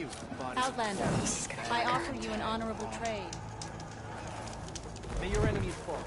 you, body. Outlander, I offer you an honorable trade. May your enemies fall.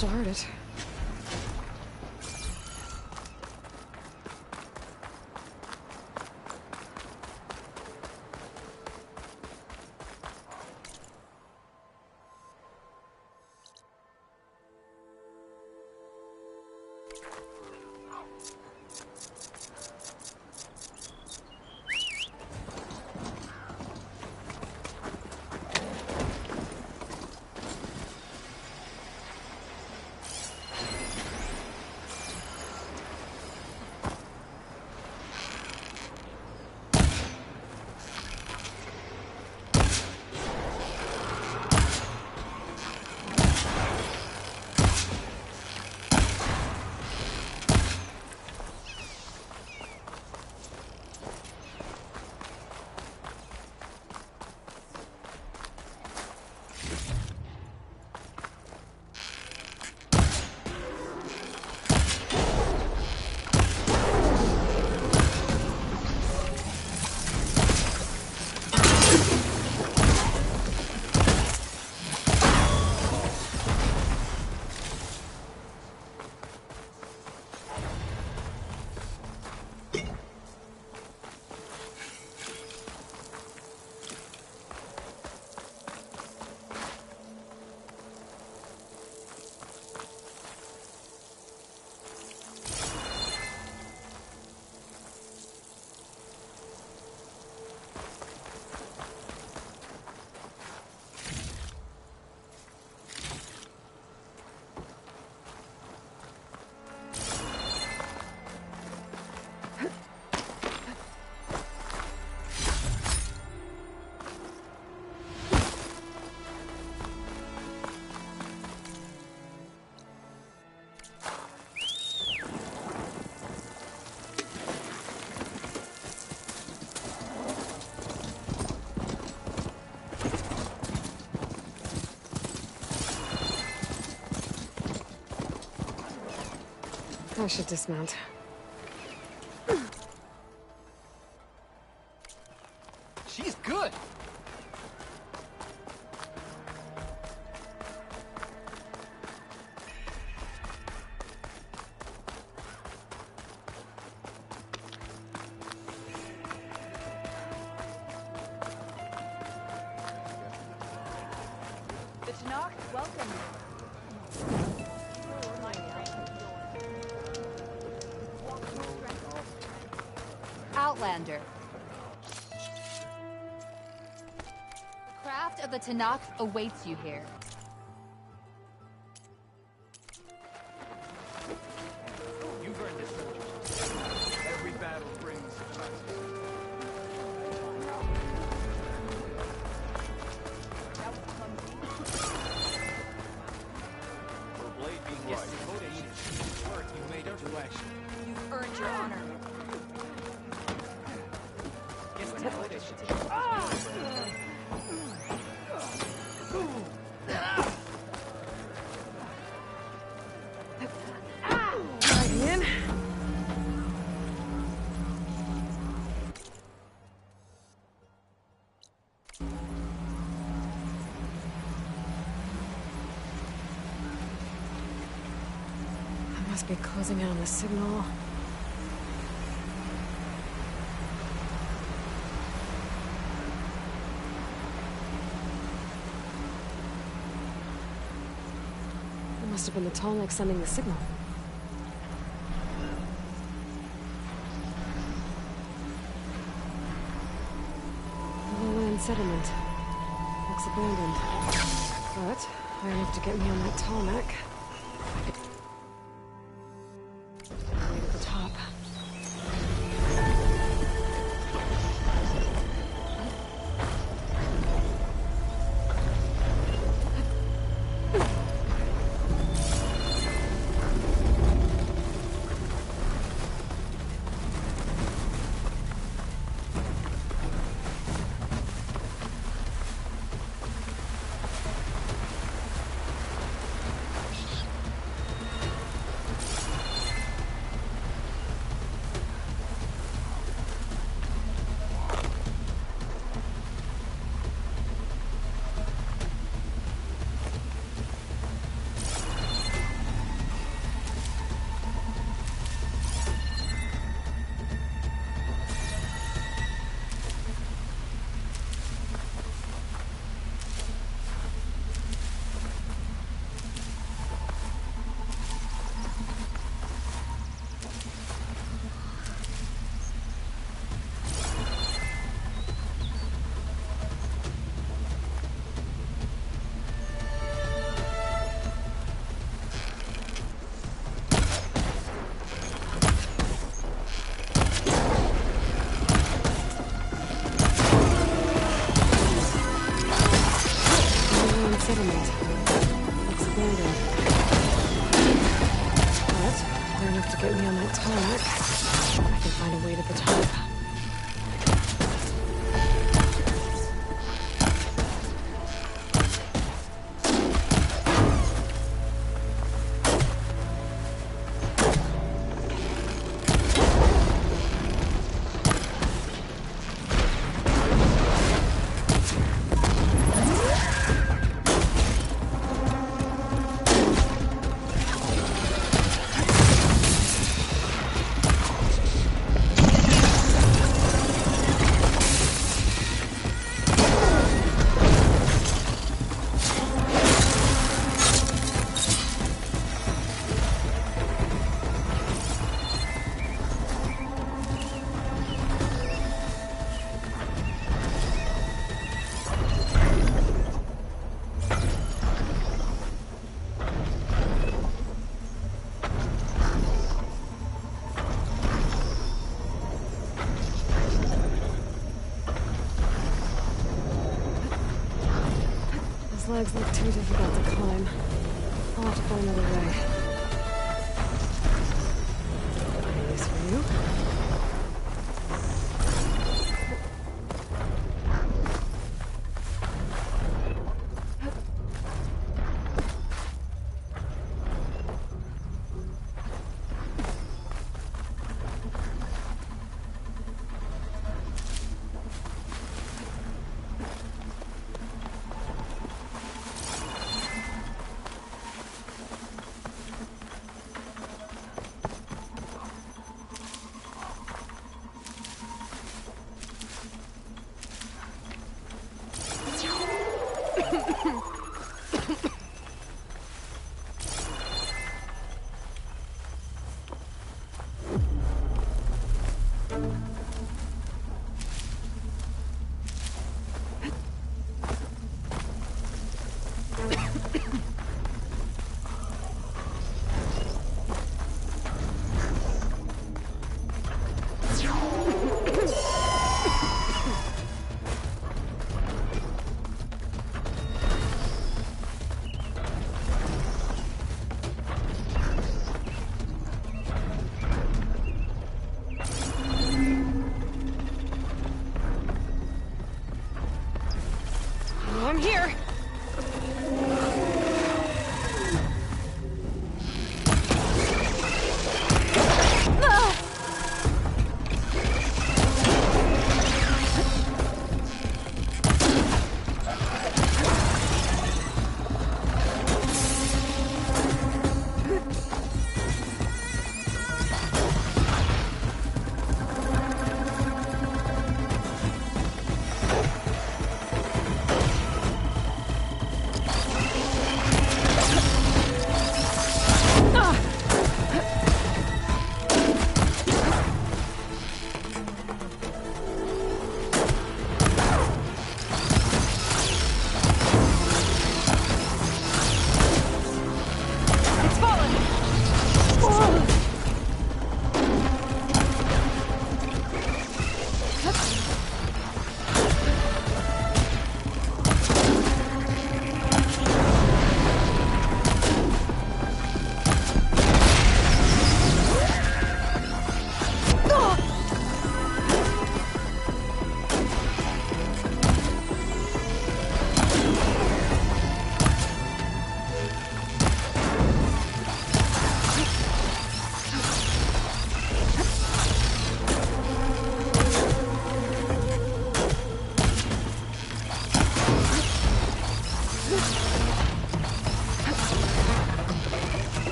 Started. I should dismount. She's good! The Tanakh welcome you. Outlander. The craft of the Tanakh awaits you here. You've earned this, soldiers. Every battle brings consequences. For a blade being right, work you made into action. You've earned your honor. Right in. I must be closing in on the signal. It must have been the Tallneck sending the signal. A lowland settlement. Looks abandoned. But high enough to get me on that Tallneck. Way to the top. Settlement. Looks abandoned. But high enough to get me on that Tallneck. I can find a way to the top. Legs look too difficult to climb. I'll have to find another way. Any use for you?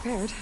prepared.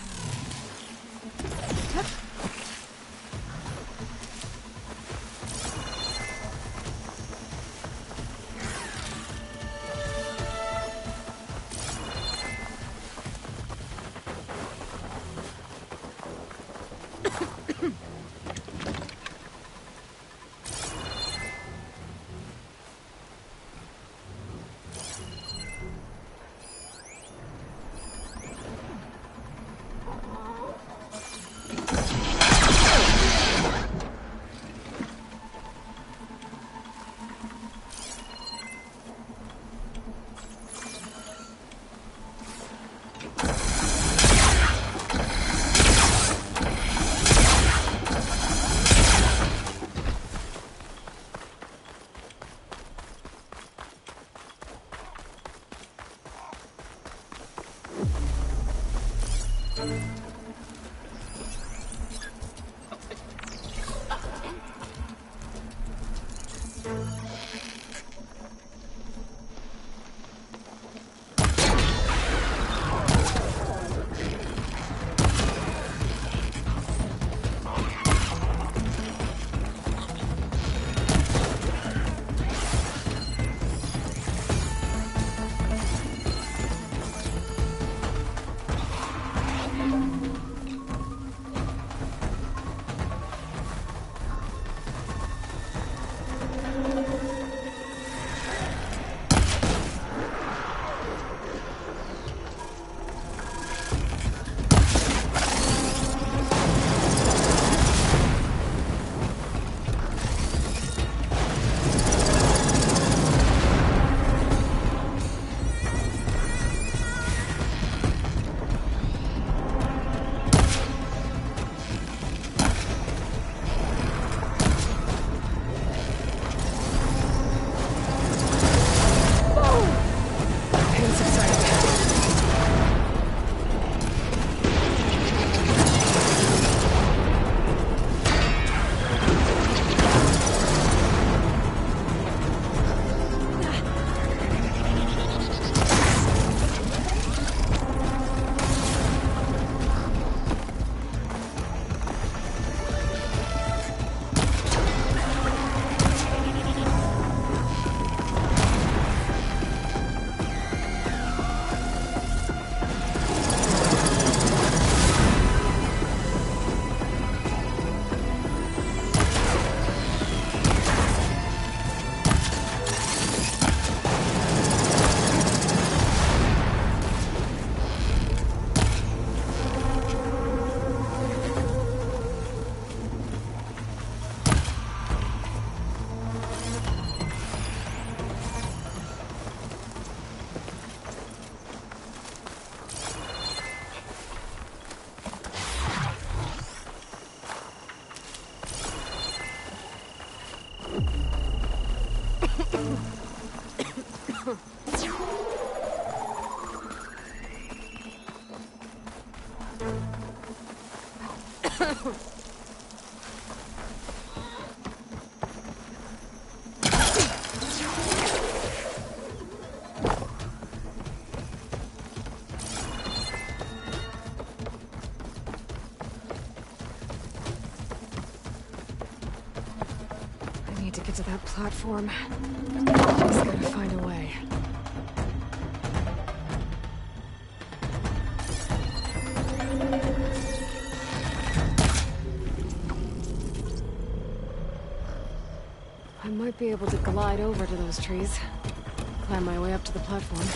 I need to get to that platform. Just gotta find a way. I might be able to glide over to those trees. Climb my way up to the platform.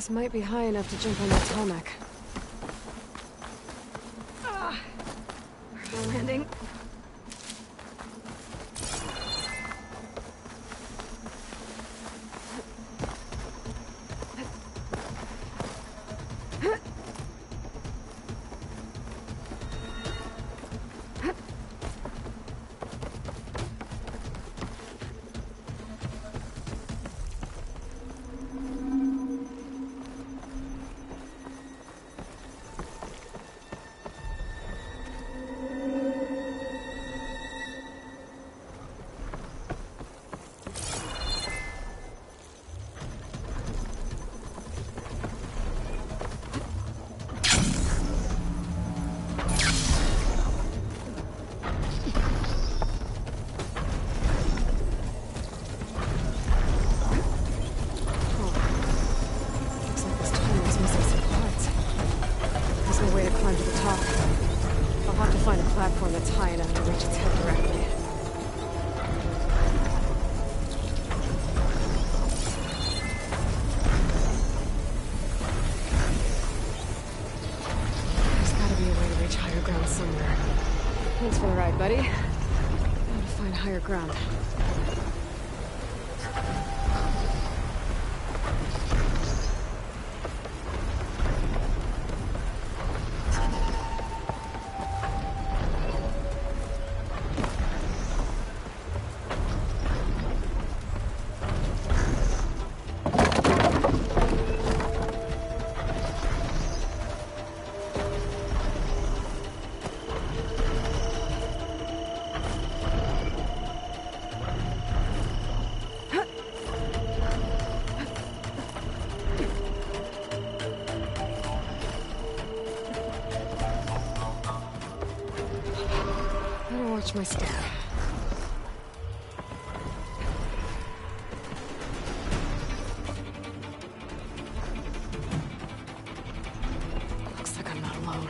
This might be high enough to jump on that tarmac. Hard landing. Platform that's high enough to reach its head directly. There's gotta be a way to reach higher ground somewhere. Thanks for the ride, buddy. How to find higher ground. Watch my step. Looks like I'm not alone.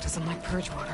Doesn't like purge water.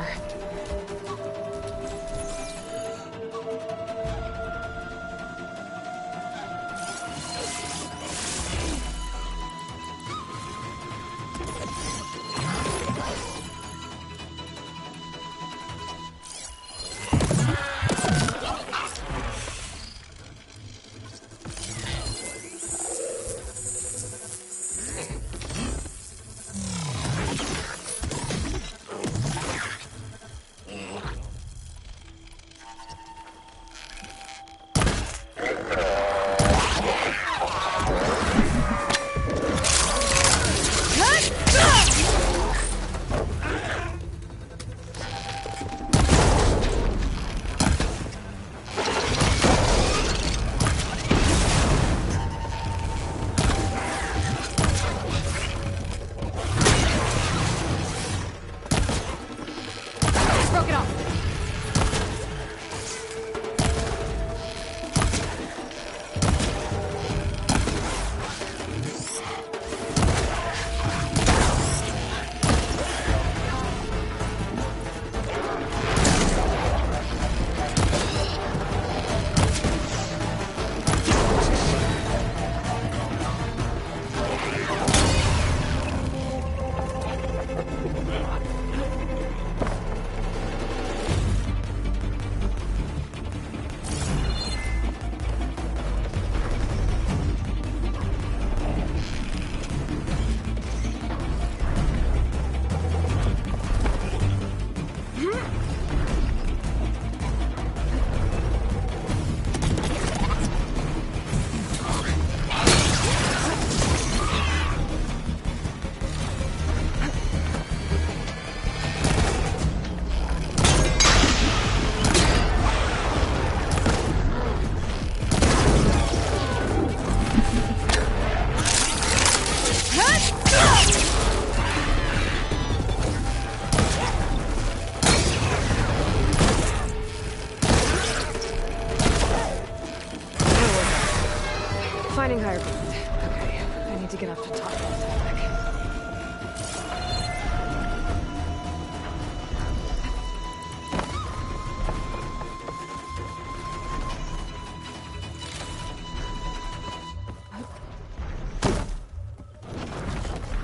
Finding higher ground. Okay, I need to get up to top of that topic.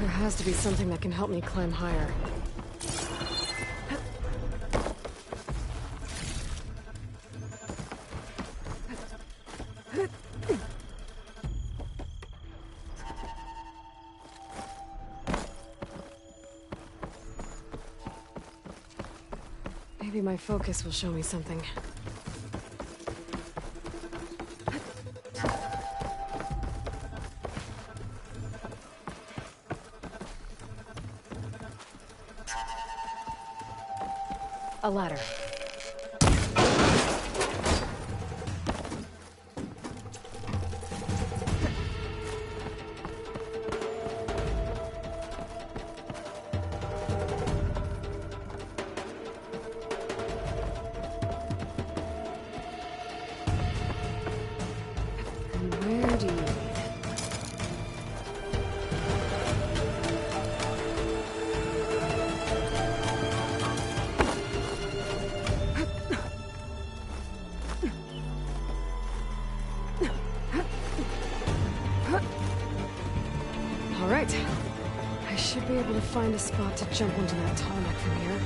There has to be something that can help me climb higher. Maybe my focus will show me something. A ladder. And where do you lead? All right. I should be able to find a spot to jump onto that tonic from here.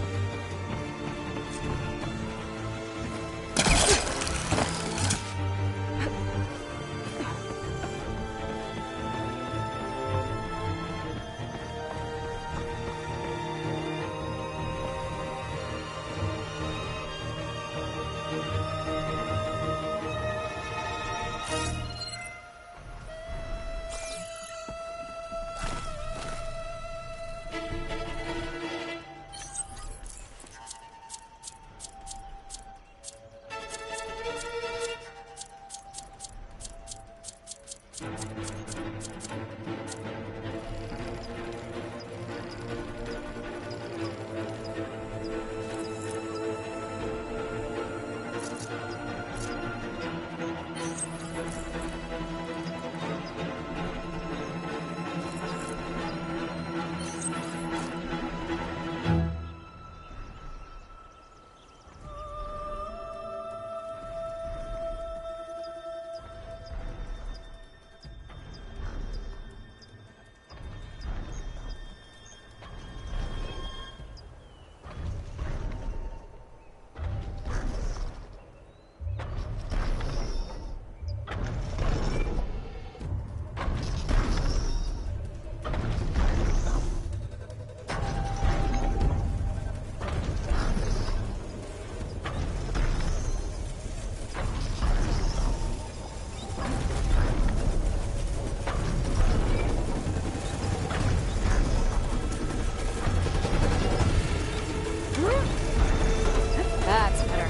That's better.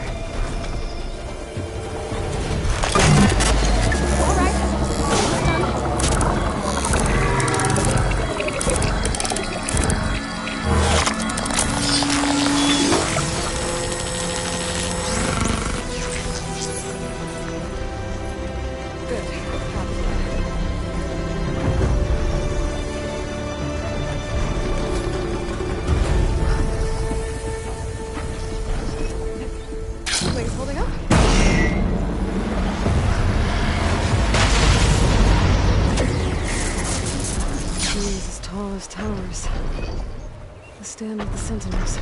All right. Good. Copy that. Wings holding up. Trees as tall as towers. The stand with the sentinels.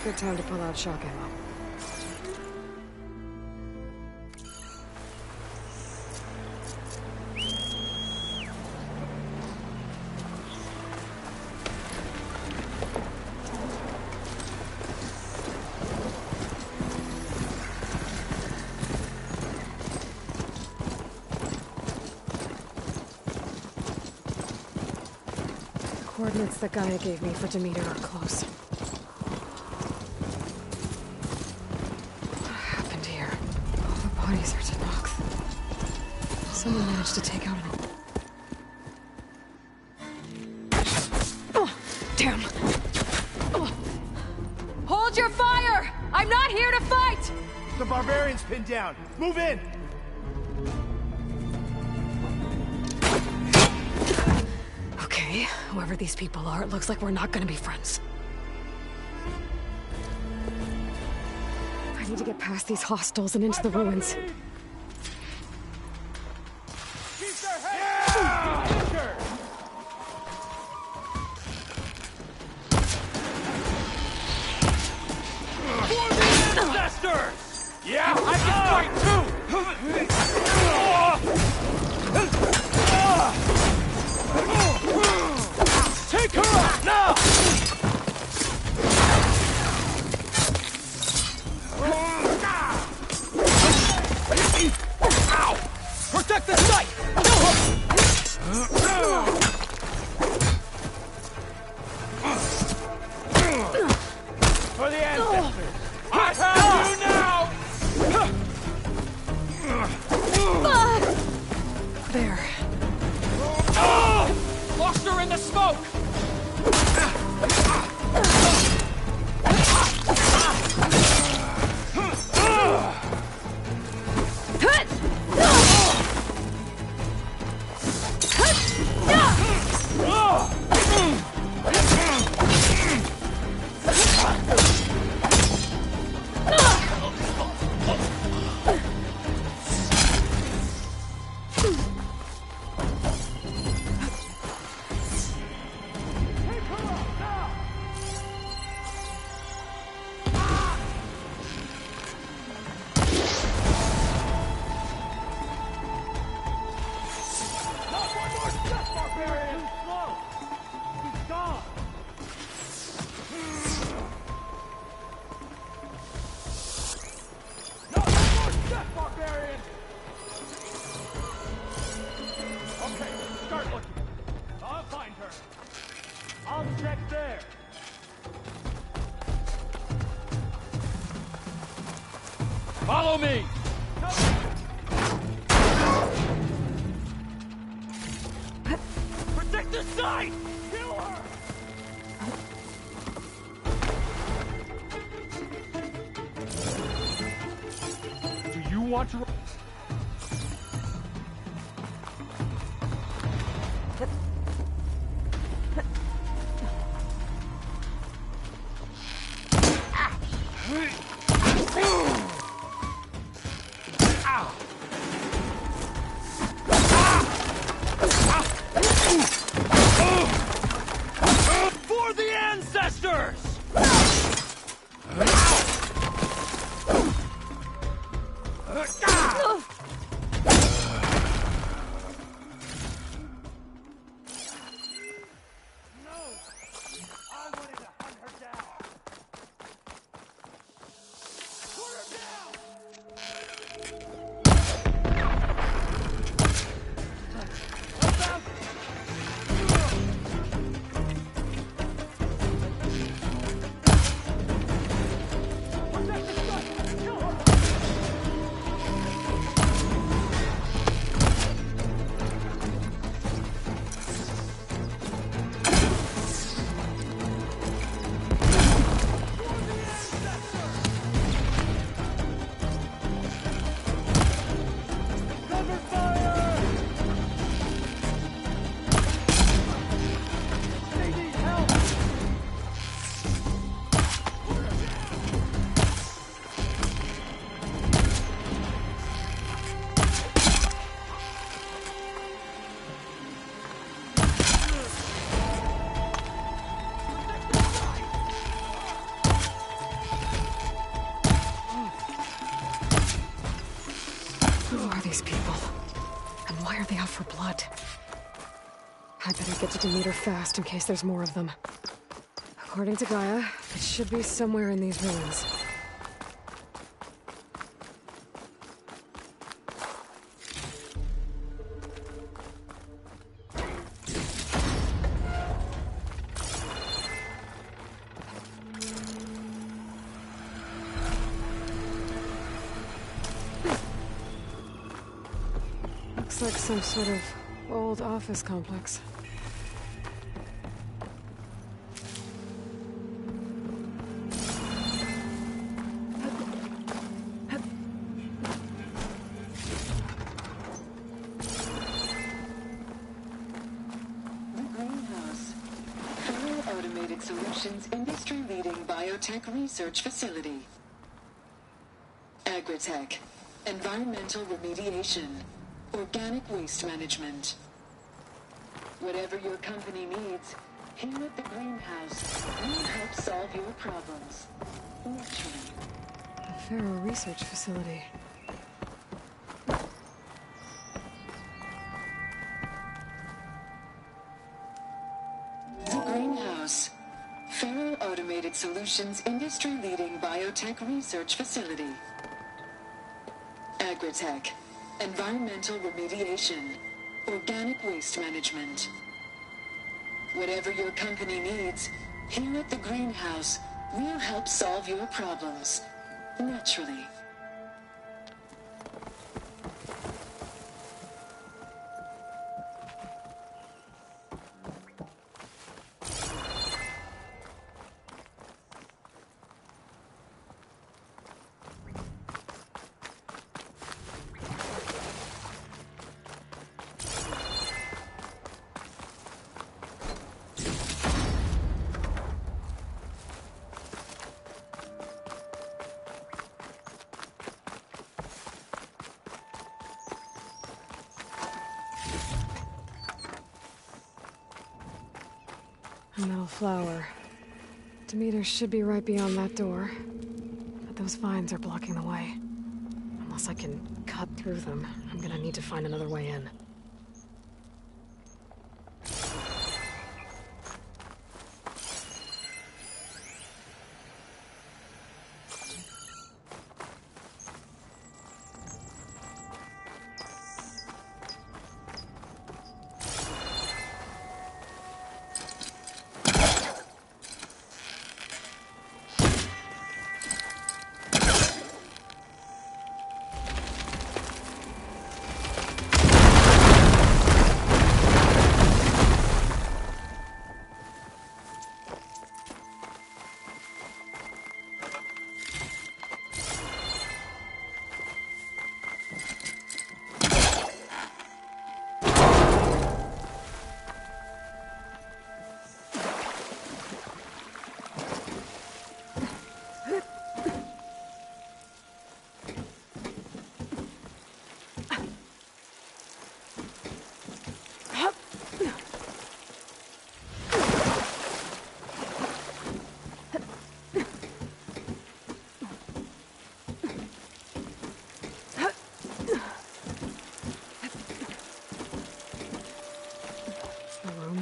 Good time to pull out shock ammo. Coordinates that Gaia gave me for Demeter are close. What happened here? All the bodies are Tanox. Someone managed to take out an... Oh, damn! Oh. Hold your fire! I'm not here to fight! The barbarian's pinned down. Move in! Okay, whoever these people are, it looks like we're not gonna be friends. I need to get past these hostiles and into the ruins. Keep their heads! Yeah! For the ancestors! Yeah, I can fight too! Take her out now! Ow! Protect the site! For the ancestors! I have you now! There. Lost her in the smoke! Follow me! Protect the site! Kill her! Do you want to... For the ancestors! for blood. I better get to Demeter fast in case there's more of them. According to Gaia, it should be somewhere in these ruins. Looks like some sort of old office complex. Solutions industry-leading biotech research facility. Agritech, environmental remediation, organic waste management. Whatever your company needs, here at the greenhouse, we'll help solve your problems. Naturally. A Faro research facility. The greenhouse. Faro Automated Solutions industry-leading biotech research facility. Agritech, environmental remediation, organic waste management. Whatever your company needs, here at the greenhouse, we'll help solve your problems. Naturally. A metal flower. Demeter should be right beyond that door. But those vines are blocking the way. Unless I can cut through them, I'm gonna need to find another way in.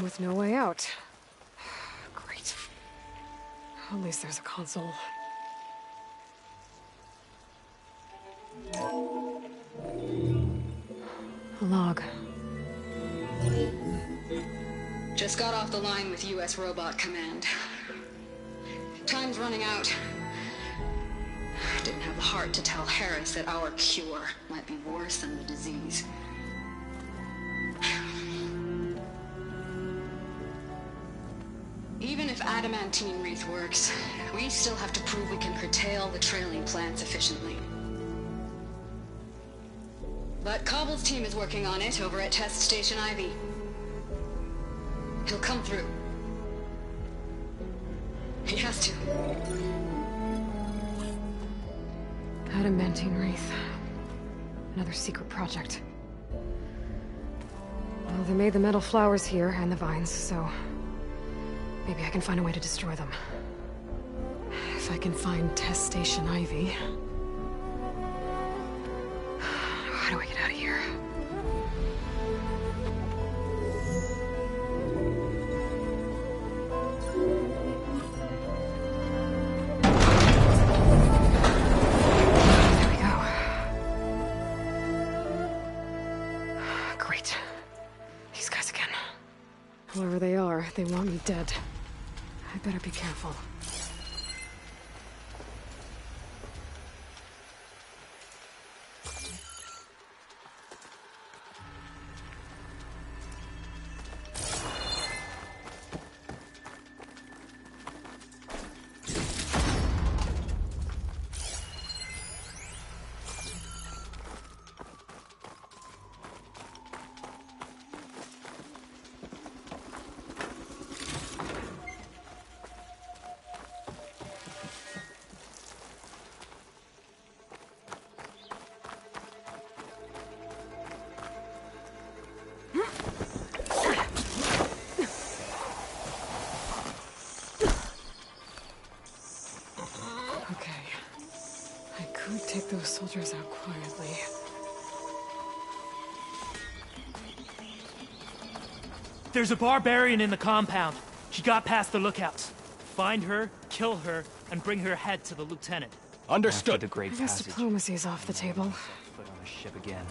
With no way out. Great. At least there's a console. A log. Just got off the line with U.S. Robot Command. Time's running out. Didn't have the heart to tell Harris that our cure might be worse than the disease. Even if adamantine wreath works, we still have to prove we can curtail the trailing plants efficiently. But Cobble's team is working on it over at Test Station Ivy. He'll come through. He has to. Adamantine wreath. Another secret project. Well, they made the metal flowers here and the vines, so maybe I can find a way to destroy them. If I can find Test Station Ivy. How do I get out of here? Whoever they are, they want me dead. I better be careful. Okay. I could take those soldiers out quietly. There's a barbarian in the compound. She got past the lookouts. Find her, kill her, and bring her head to the lieutenant. Understood. After the Great I guess Passage. diplomacy's off the table. Foot on a ship again.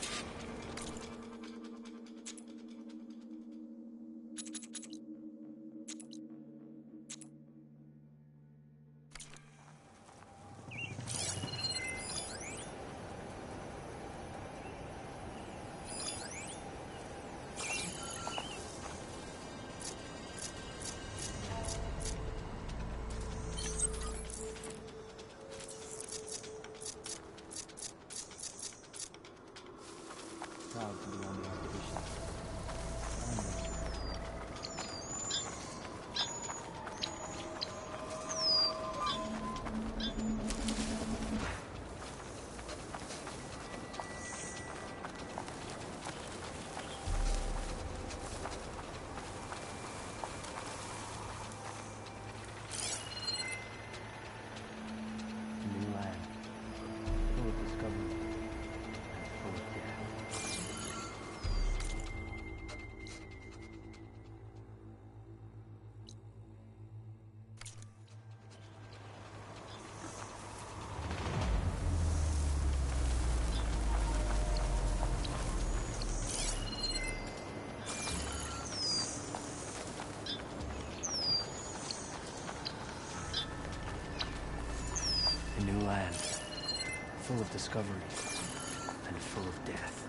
Proud to be on the expedition. New land, full of discovery, and full of death. A new land, full of discovery and full of death.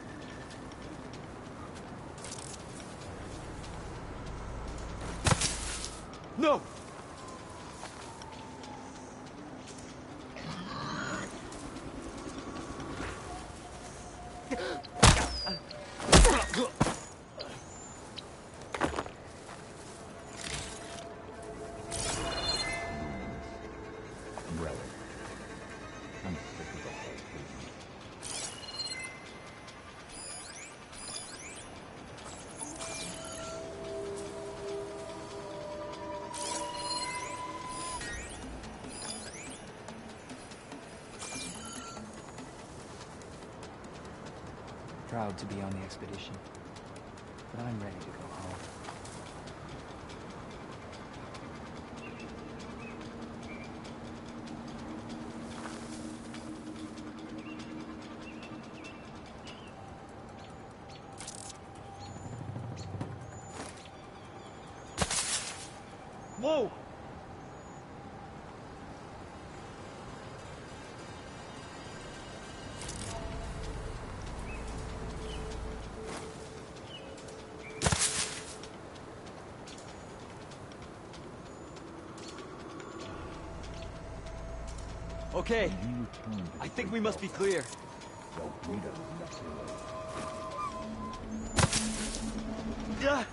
No! Relic. I'm sick of the whole thing. Proud to be on the expedition, but I'm ready to go home. Whoa! Okay, When you return to the I think Great we must be clear. They'll greet us nothing. Yeah.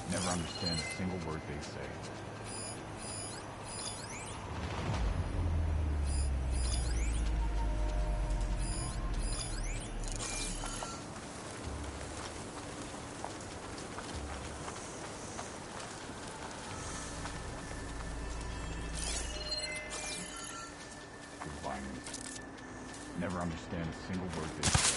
Never understand a single word they say. Never understand a single word they say.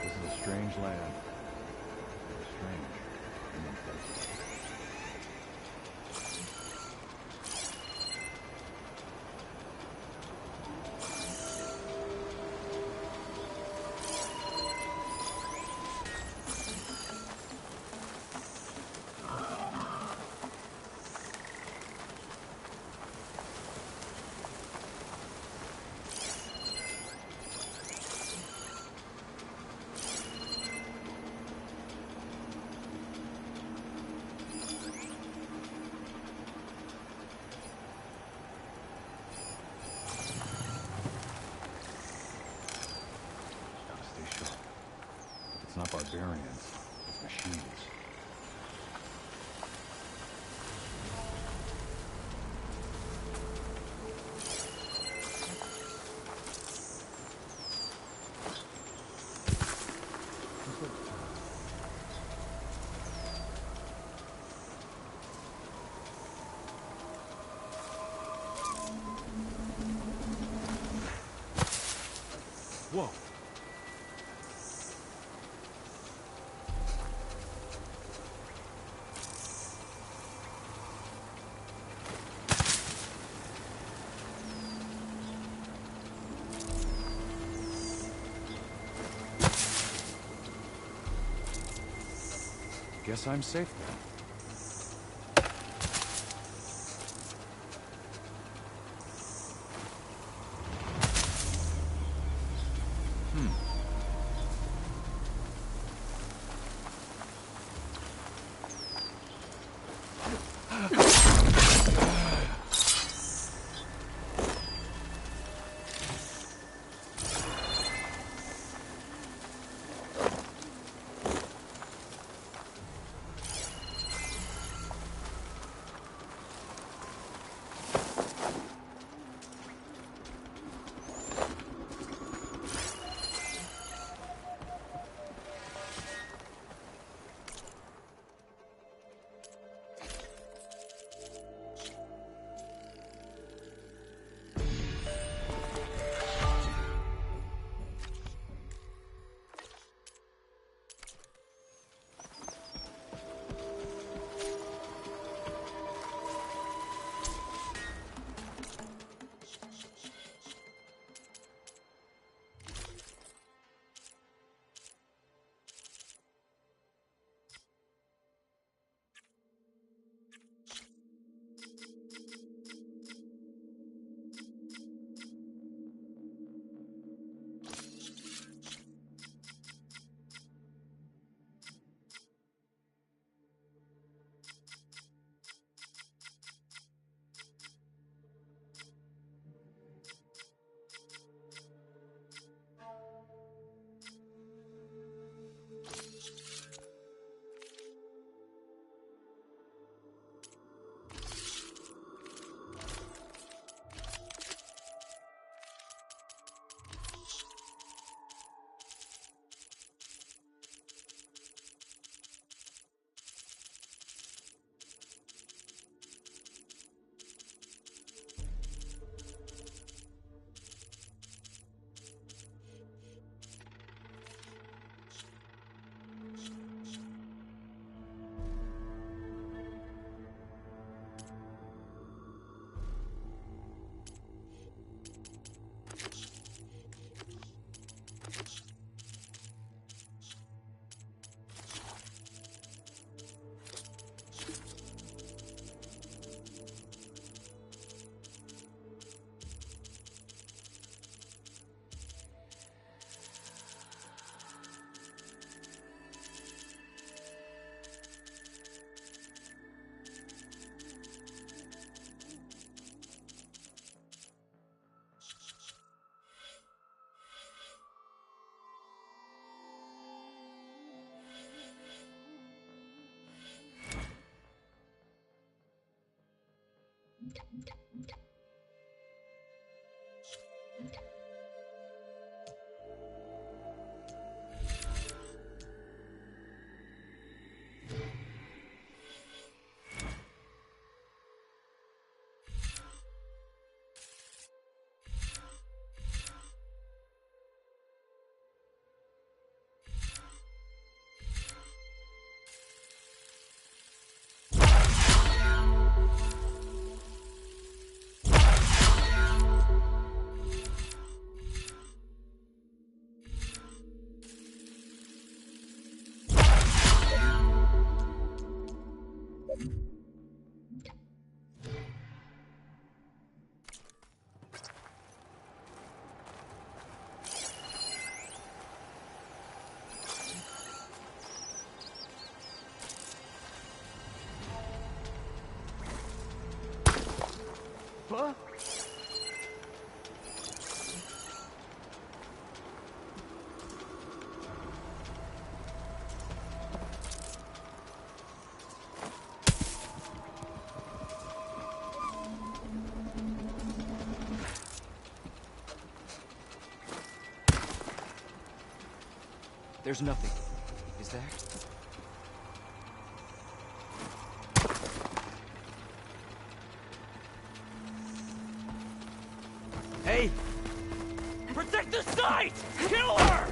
This is a strange land. Strange. And unpleasant. Gotta stay sharp. It's not barbarians, it's machines. Whoa. Guess I'm safe then. Huh? There's nothing, is there? Hey! Protect the site! Kill her!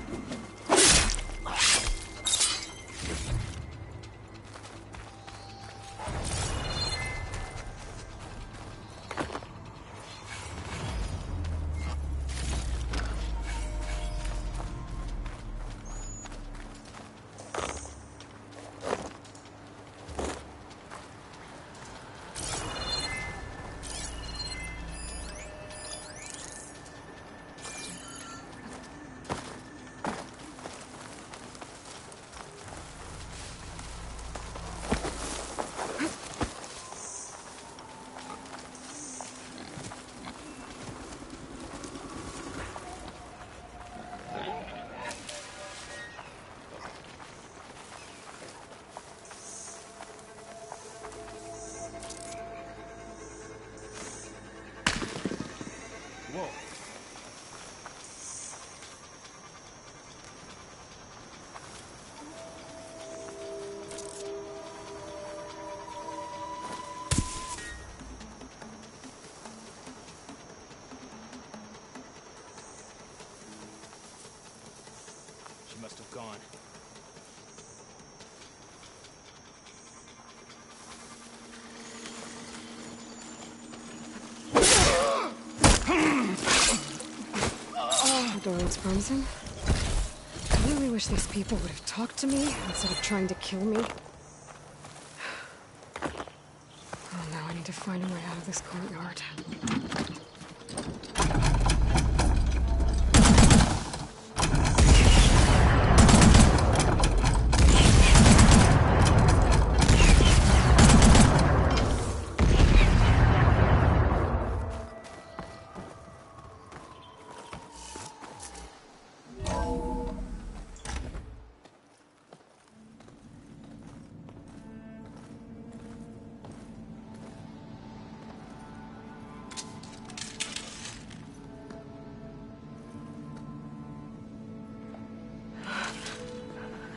Whoa. She must have gone. The door looks promising. I really wish these people would have talked to me instead of trying to kill me. Oh, now I need to find a way out of this courtyard.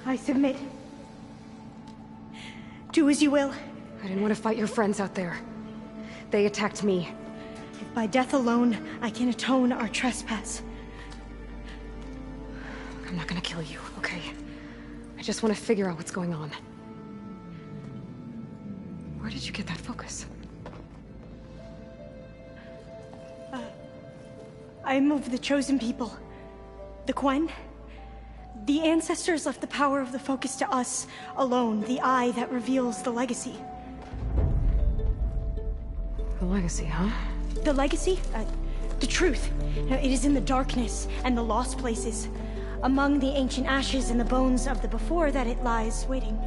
I submit. Do as you will. I didn't want to fight your friends out there. They attacked me. If by death alone I can atone our trespass. I'm not gonna kill you, okay? I just want to figure out what's going on. Where did you get that focus? I'm of the chosen people. The Quen. The ancestors left the power of the focus to us alone, the eye that reveals the legacy. The legacy, huh? The legacy? The truth. It is in the darkness and the lost places. Among the ancient ashes and the bones of the before that it lies waiting.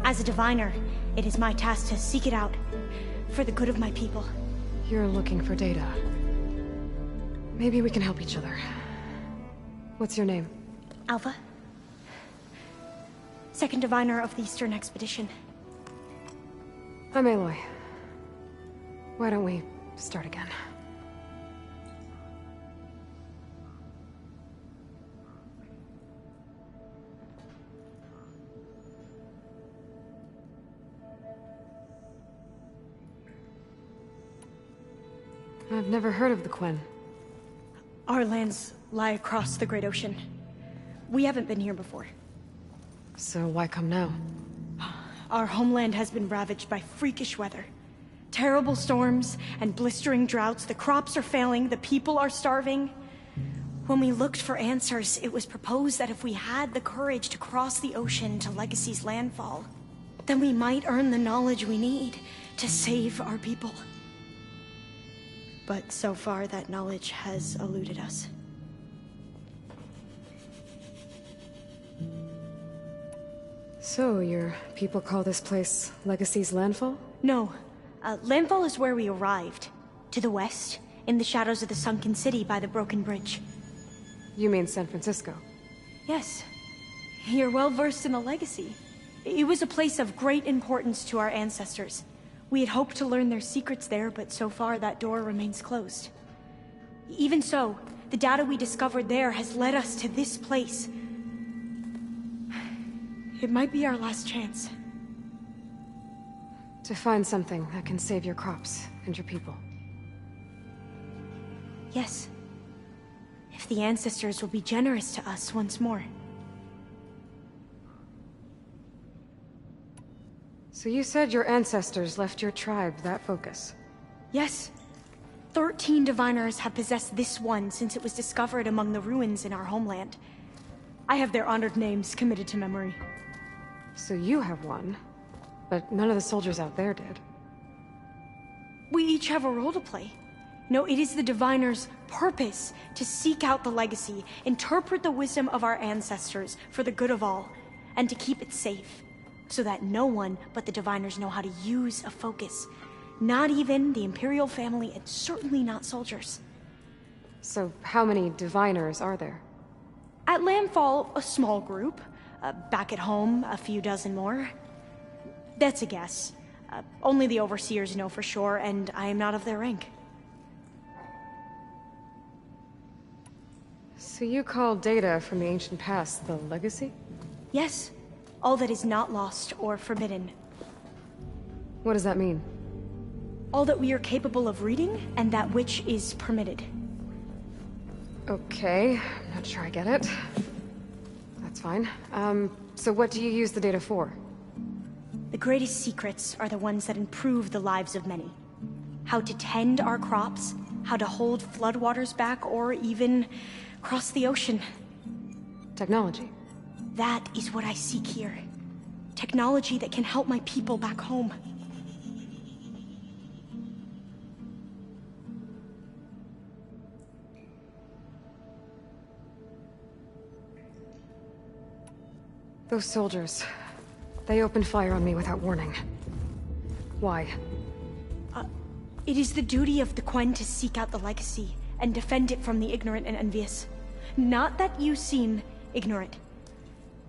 As a diviner, it is my task to seek it out for the good of my people. You're looking for data. Maybe we can help each other. What's your name? Alva. Second diviner of the Eastern Expedition. I'm Aloy. Why don't we start again? I've never heard of the Quen. Our lands lie across the Great Ocean. We haven't been here before. So why come now? Our homeland has been ravaged by freakish weather. Terrible storms and blistering droughts. The crops are failing, the people are starving. When we looked for answers, it was proposed that if we had the courage to cross the ocean to Legacy's landfall, then we might earn the knowledge we need to save our people. But so far, that knowledge has eluded us. So, your people call this place Legacy's landfall? No. Landfall is where we arrived. To the west, in the shadows of the sunken city by the broken bridge. You mean San Francisco? Yes. You're well versed in the Legacy. It was a place of great importance to our ancestors. We had hoped to learn their secrets there, but so far that door remains closed. Even so, the data we discovered there has led us to this place. It might be our last chance. To find something that can save your crops and your people. Yes. If the ancestors will be generous to us once more. So you said your ancestors left your tribe that focus? Yes. 13 diviners have possessed this one since it was discovered among the ruins in our homeland. I have their honored names committed to memory. So you have one, but none of the soldiers out there did. We each have a role to play. No, it is the diviner's purpose to seek out the Legacy, interpret the wisdom of our ancestors for the good of all, and to keep it safe, so that no one but the diviners know how to use a focus. Not even the Imperial family, and certainly not soldiers. So how many diviners are there? At Landfall, a small group. Back at home, a few dozen more. That's a guess. Only the overseers know for sure, and I am not of their rank. So you call data from the ancient past the Legacy? Yes. All that is not lost or forbidden. What does that mean? All that we are capable of reading, and that which is permitted. Okay, I'm not sure I get it. That's fine. So what do you use the data for? The greatest secrets are the ones that improve the lives of many. How to tend our crops, how to hold floodwaters back, or even cross the ocean. Technology. That is what I seek here. Technology that can help my people back home. Those soldiers, they opened fire on me without warning. Why? It is the duty of the Quen to seek out the Legacy and defend it from the ignorant and envious. Not that you seem ignorant.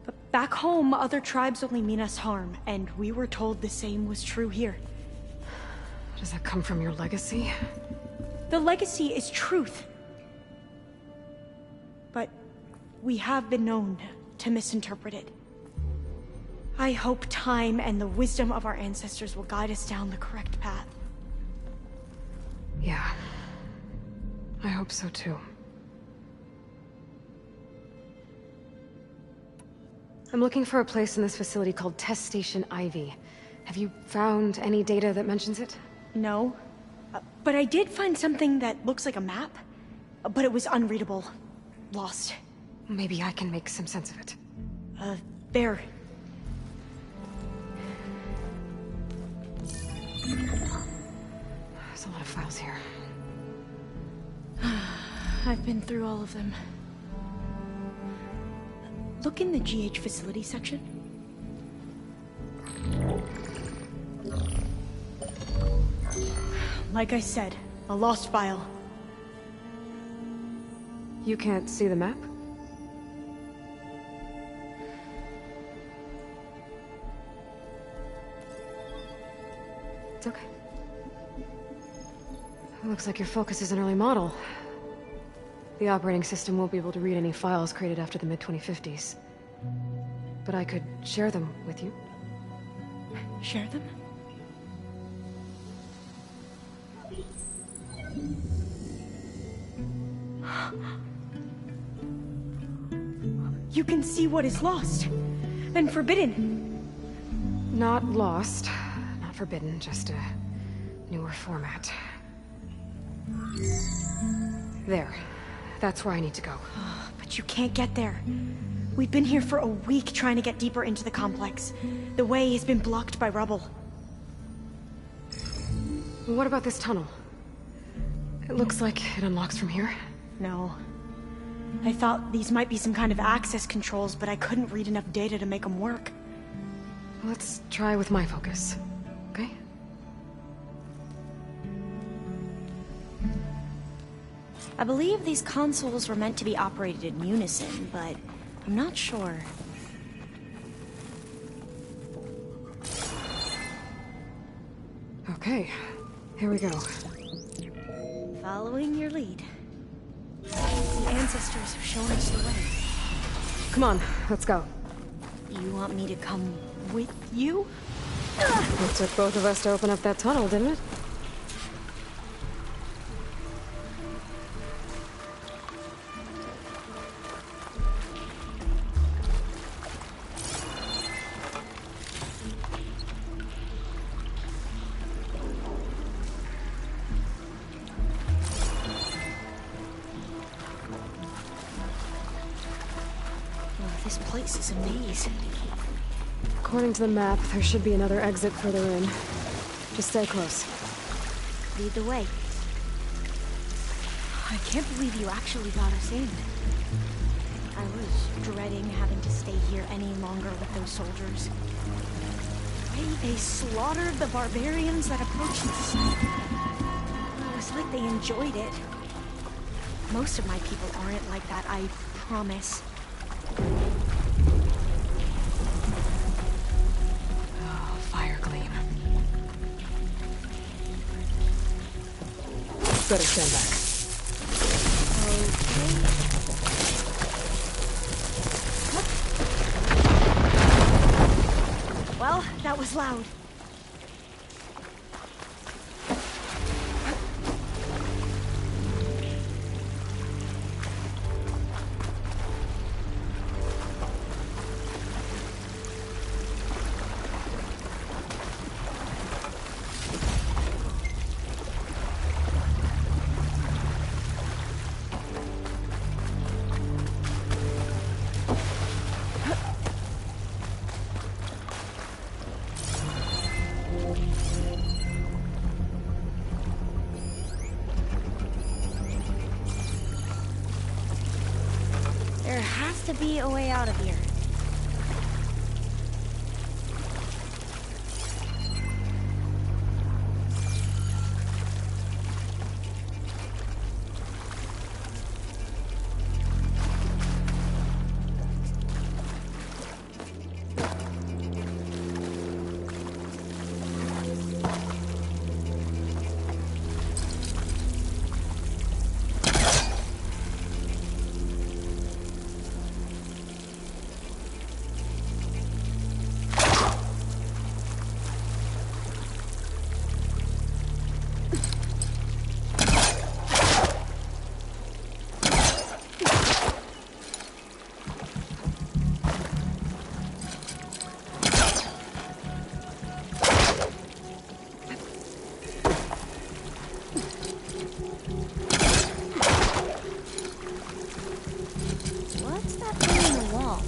But back home, other tribes only mean us harm, and we were told the same was true here. Does that come from your legacy? The Legacy is truth. But we have been known to misinterpret it. I hope time and the wisdom of our ancestors will guide us down the correct path. Yeah. I hope so too. I'm looking for a place in this facility called Test Station Ivy. Have you found any data that mentions it? No. But I did find something that looks like a map. But it was unreadable. Lost. Maybe I can make some sense of it. There. There's a lot of files here. I've been through all of them. Look in the GH facility section. Like I said, a lost file. You can't see the map? It's okay. Looks like your Focus is an early model. The operating system won't be able to read any files created after the mid-2050s. But I could share them with you. Share them? You can see what is lost and forbidden. Not lost, not forbidden, just a newer format. There. That's where I need to go. But you can't get there. We've been here for a week trying to get deeper into the complex. The way has been blocked by rubble. What about this tunnel? It looks like it unlocks from here. No. I thought these might be some kind of access controls, but I couldn't read enough data to make them work. Let's try with my Focus, okay? I believe these consoles were meant to be operated in unison, but I'm not sure. Okay, here we go. Following your lead. The ancestors have shown us the way. Come on, let's go. You want me to come with you? It took both of us to open up that tunnel, didn't it? This place is a maze. According to the map, there should be another exit further in. Just stay close. Lead the way. I can't believe you actually got us in. I was dreading having to stay here any longer with those soldiers. They slaughtered the barbarians that approached the site. It was like they enjoyed it. Most of my people aren't like that, I promise. Oh, fire gleam. Better stand back. Okay. Well, that was loud. There has to be a way out of here. What's that thing in the wall?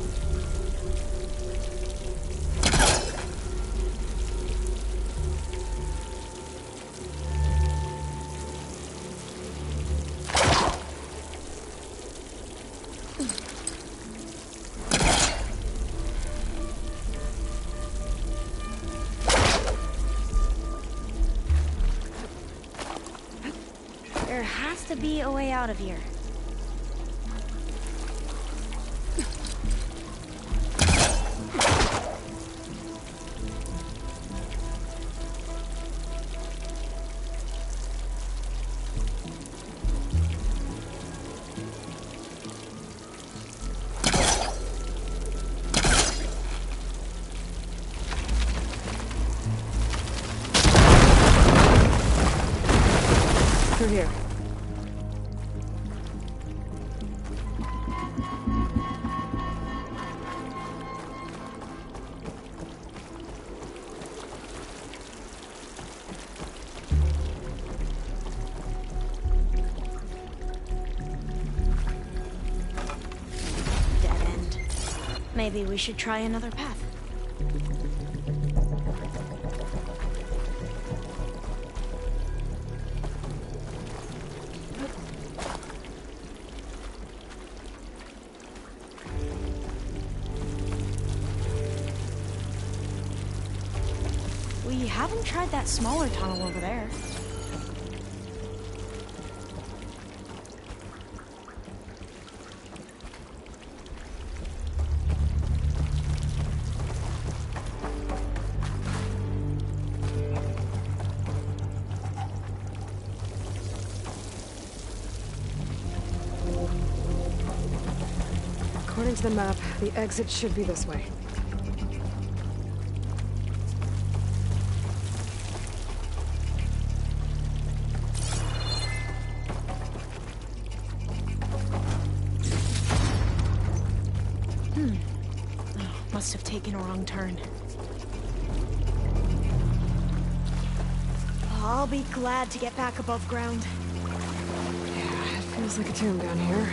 There has to be a way out of here. through here. Dead end. Maybe we should try another path. We haven't tried that smaller tunnel over there. According to the map, the exit should be this way. Must have taken a wrong turn. I'll be glad to get back above ground. Yeah, it feels like a tomb down here.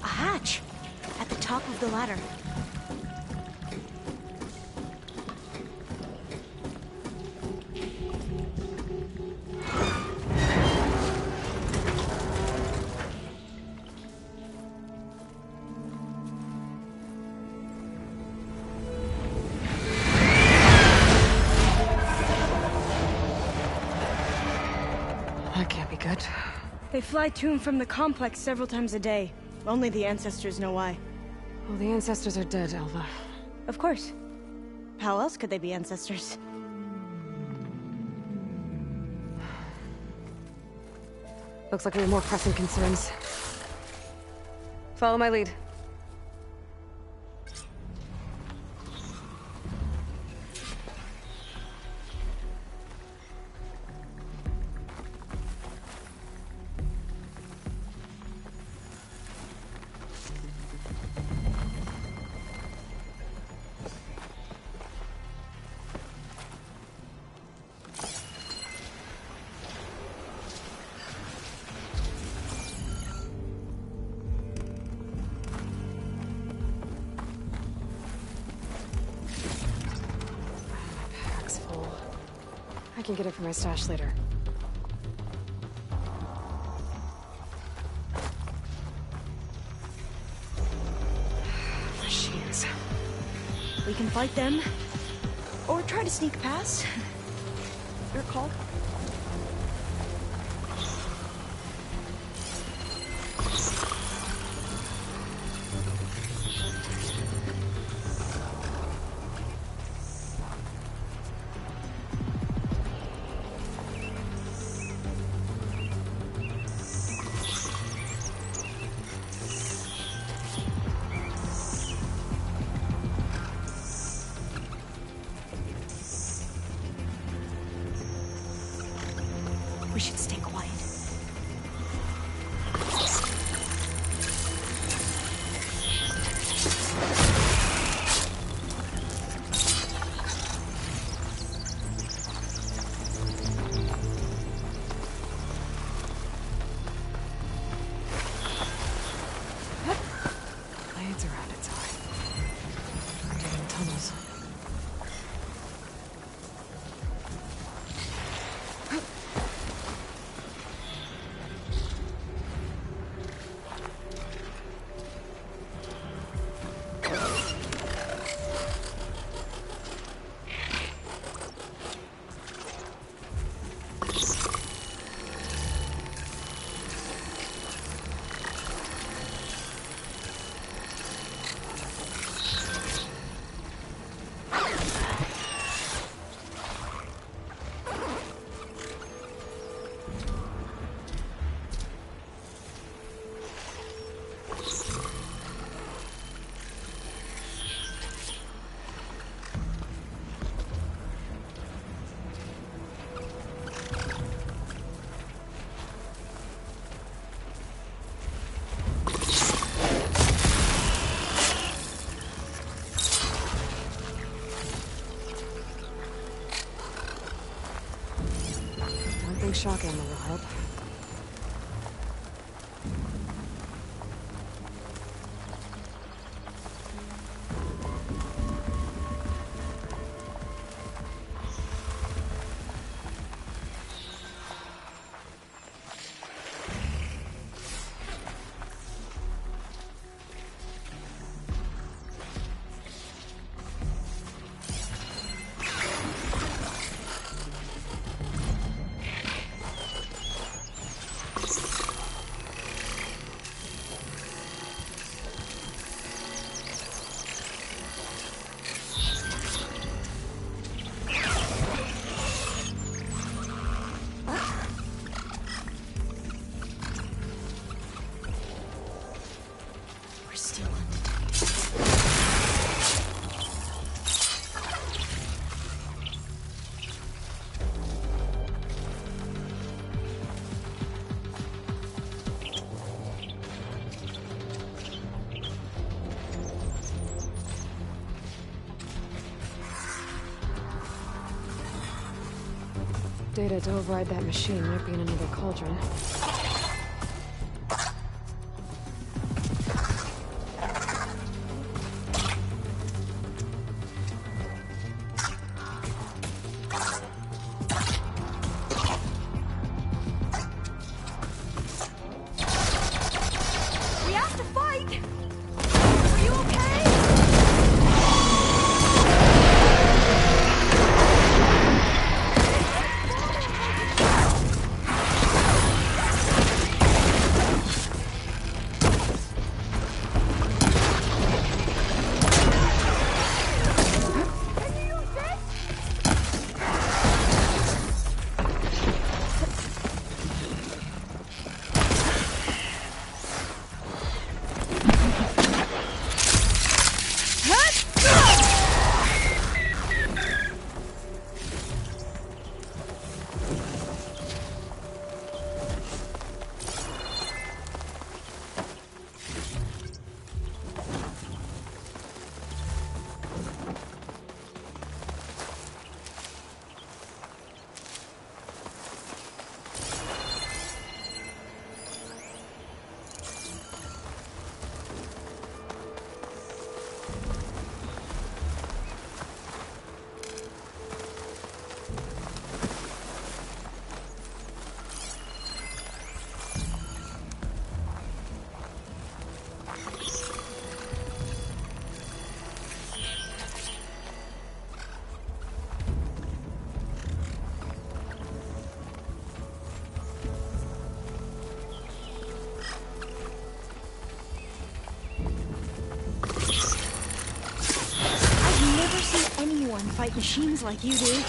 A hatch! At the top of the ladder. That can't be good. They fly to and from the complex several times a day. Only the ancestors know why. Well, the ancestors are dead, Alva. Of course. How else could they be ancestors? Looks like we have more pressing concerns. Follow my lead. Pack's full. I can get it from my stash later. Machines. We can fight them, or try to sneak past. Your call. shock ammo will help. We're still undetected. Data to override that machine might be in another cauldron. We have to fight! Are you okay? I've never seen anyone fight machines like you do.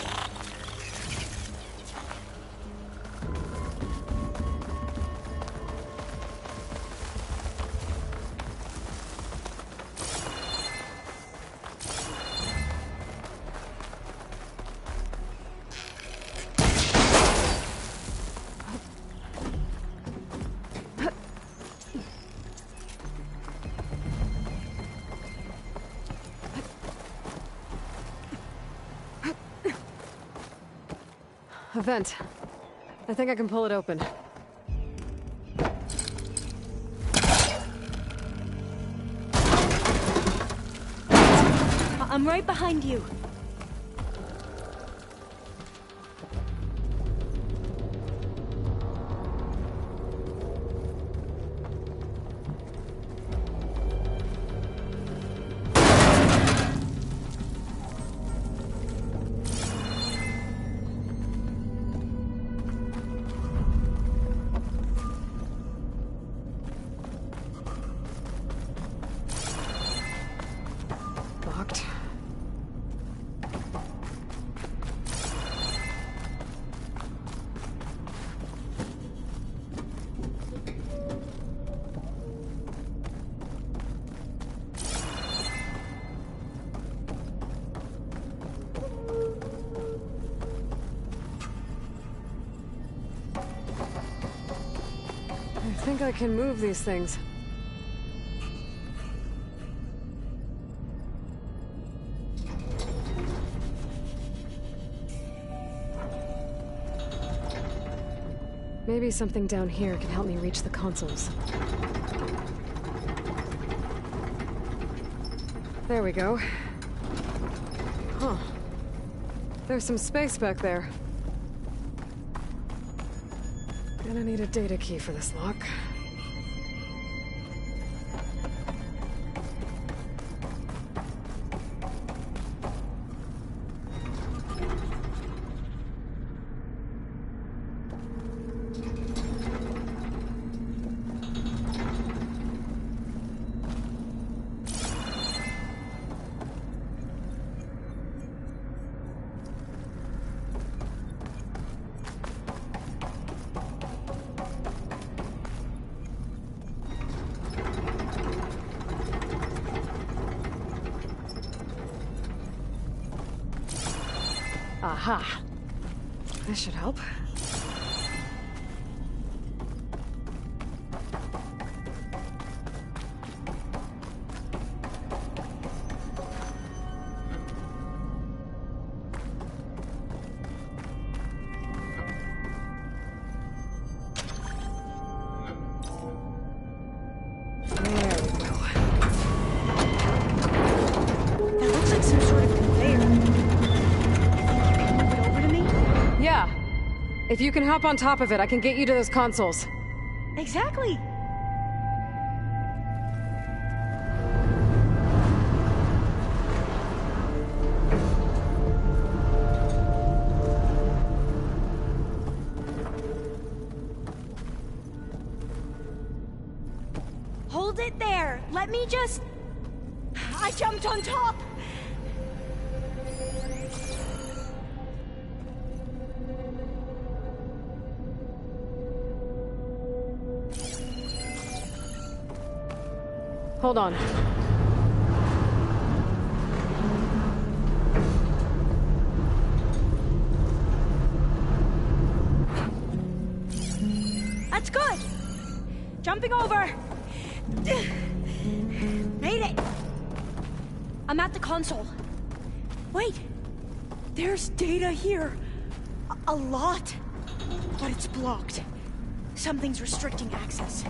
A vent. I think I can pull it open. I'm right behind you. Locked. I think I can move these things. Maybe something down here can help me reach the consoles. There we go. Huh. There's some space back there. Gonna need a data key for this lock. Aha. This should help. That looks like some sort of conveyor. Can you move it over to me? Yeah. If you can hop on top of it, I can get you to those consoles. Exactly. Hold it there. Let me just... I jumped on top. Hold on. That's good. Jumping over. Made it. I'm at the console. Wait. There's data here. A lot. But it's blocked. Something's restricting access.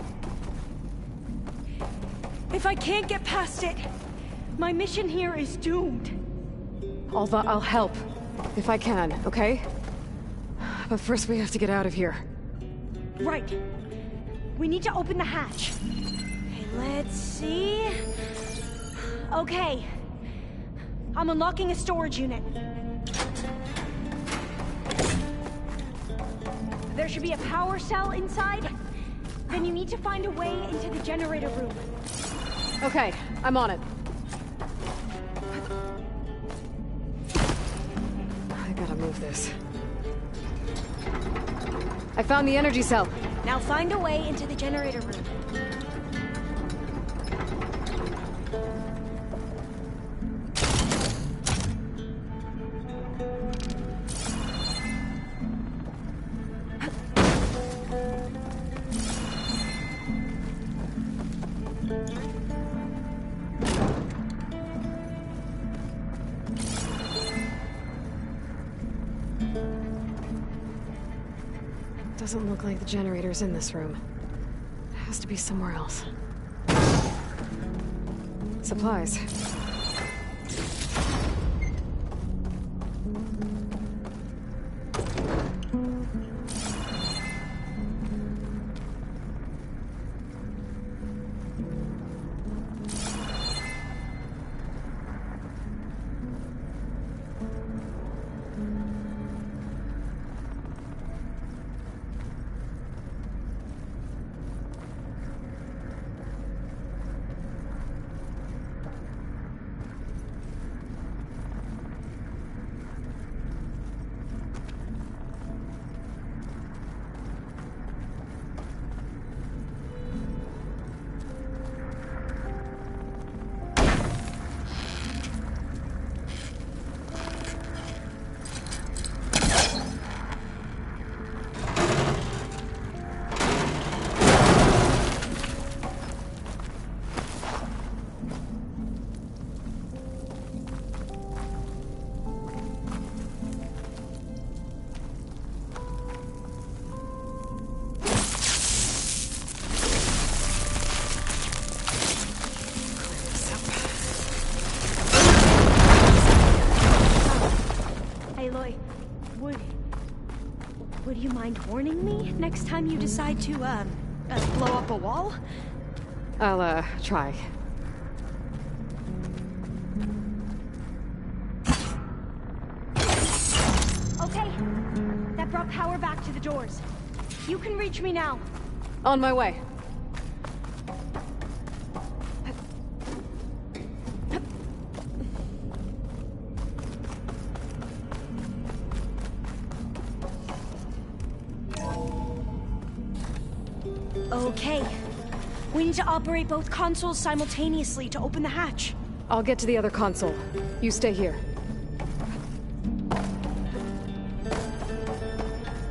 If I can't get past it, my mission here is doomed. Alva, I'll help. If I can, okay? But first we have to get out of here. Right. We need to open the hatch. Okay, let's see. Okay. I'm unlocking a storage unit. There should be a power cell inside. Then you need to find a way into the generator room. Okay, I'm on it. I gotta move this. I found the energy cell. Now find a way into the generator room. Doesn't look like the generator's in this room. It has to be somewhere else. Supplies. mind warning me next time you decide to, blow up a wall? I'll, try. Okay. That brought power back to the doors. You can reach me now. On my way. Okay. We need to operate both consoles simultaneously to open the hatch. I'll get to the other console. You stay here.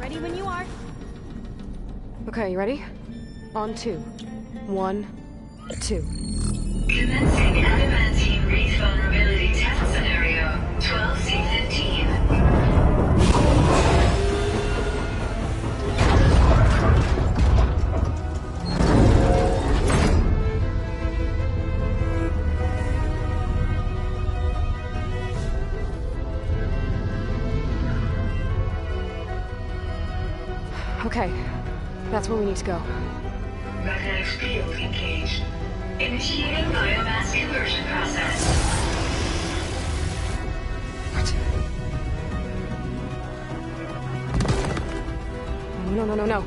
Ready when you are. Okay, you ready? On 2. 1, 2. Commencing adamantine wreath vulnerability test scenario 12C15. Okay, that's where we need to go. Magnetic field engaged. Initiating biomass conversion process. What? No.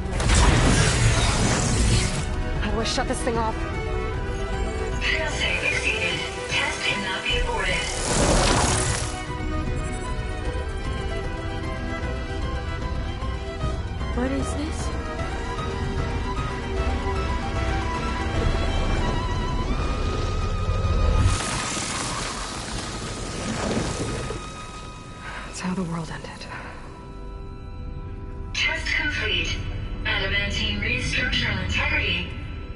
How do I shut this thing off? Failsafe exceeded. Test cannot be aborted. What is this? That's how the world ended. Test complete. Adamantine wreath structural integrity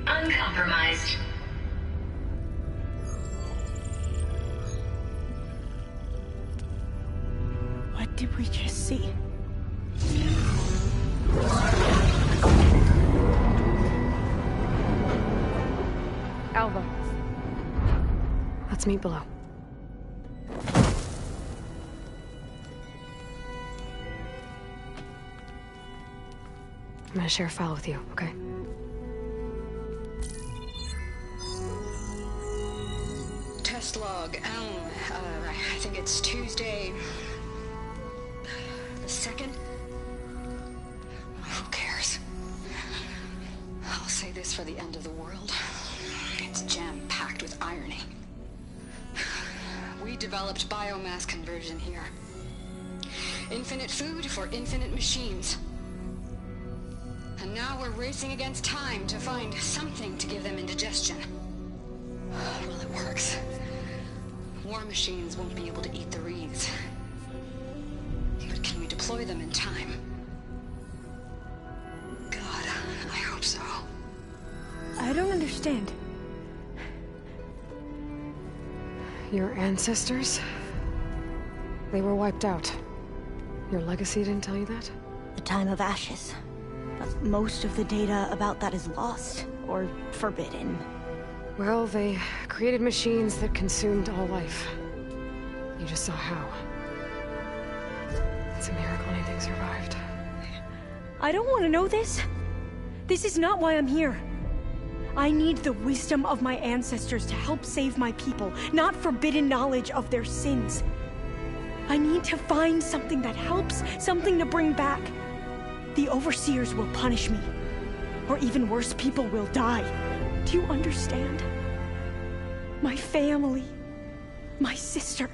uncompromised. What did we just see? Alva. Let's meet below. I'm gonna share a file with you, okay? Test log, I think it's Tuesday... the 2nd? Who cares? I'll say this for the end of the world. It's jam-packed with irony. We developed biomass conversion here. Infinite food for infinite machines. And now we're racing against time to find something to give them indigestion. Well, it works. War machines won't be able to eat the wreaths. But can we deploy them in time? God, I hope so. I don't understand. Your ancestors? They were wiped out. Your legacy didn't tell you that? The time of ashes. But most of the data about that is lost, or forbidden. Well, they created machines that consumed all life. You just saw how. It's a miracle anything survived. I don't want to know this. This is not why I'm here. I need the wisdom of my ancestors to help save my people, not forbidden knowledge of their sins. I need to find something that helps, something to bring back. The Overseers will punish me. Or even worse, people will die. Do you understand? My family. My sister.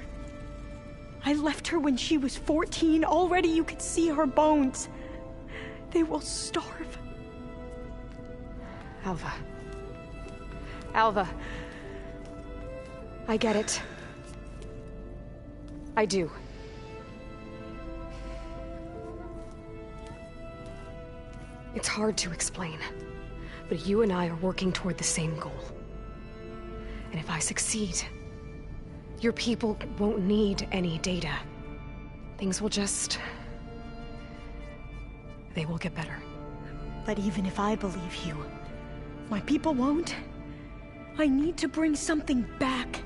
I left her when she was 14. Already you could see her bones. They will starve. Alva. Alva. I get it. I do. It's hard to explain, but you and I are working toward the same goal. And if I succeed, your people won't need any data. Things will just... they will get better. But even if I believe you, my people won't. I need to bring something back.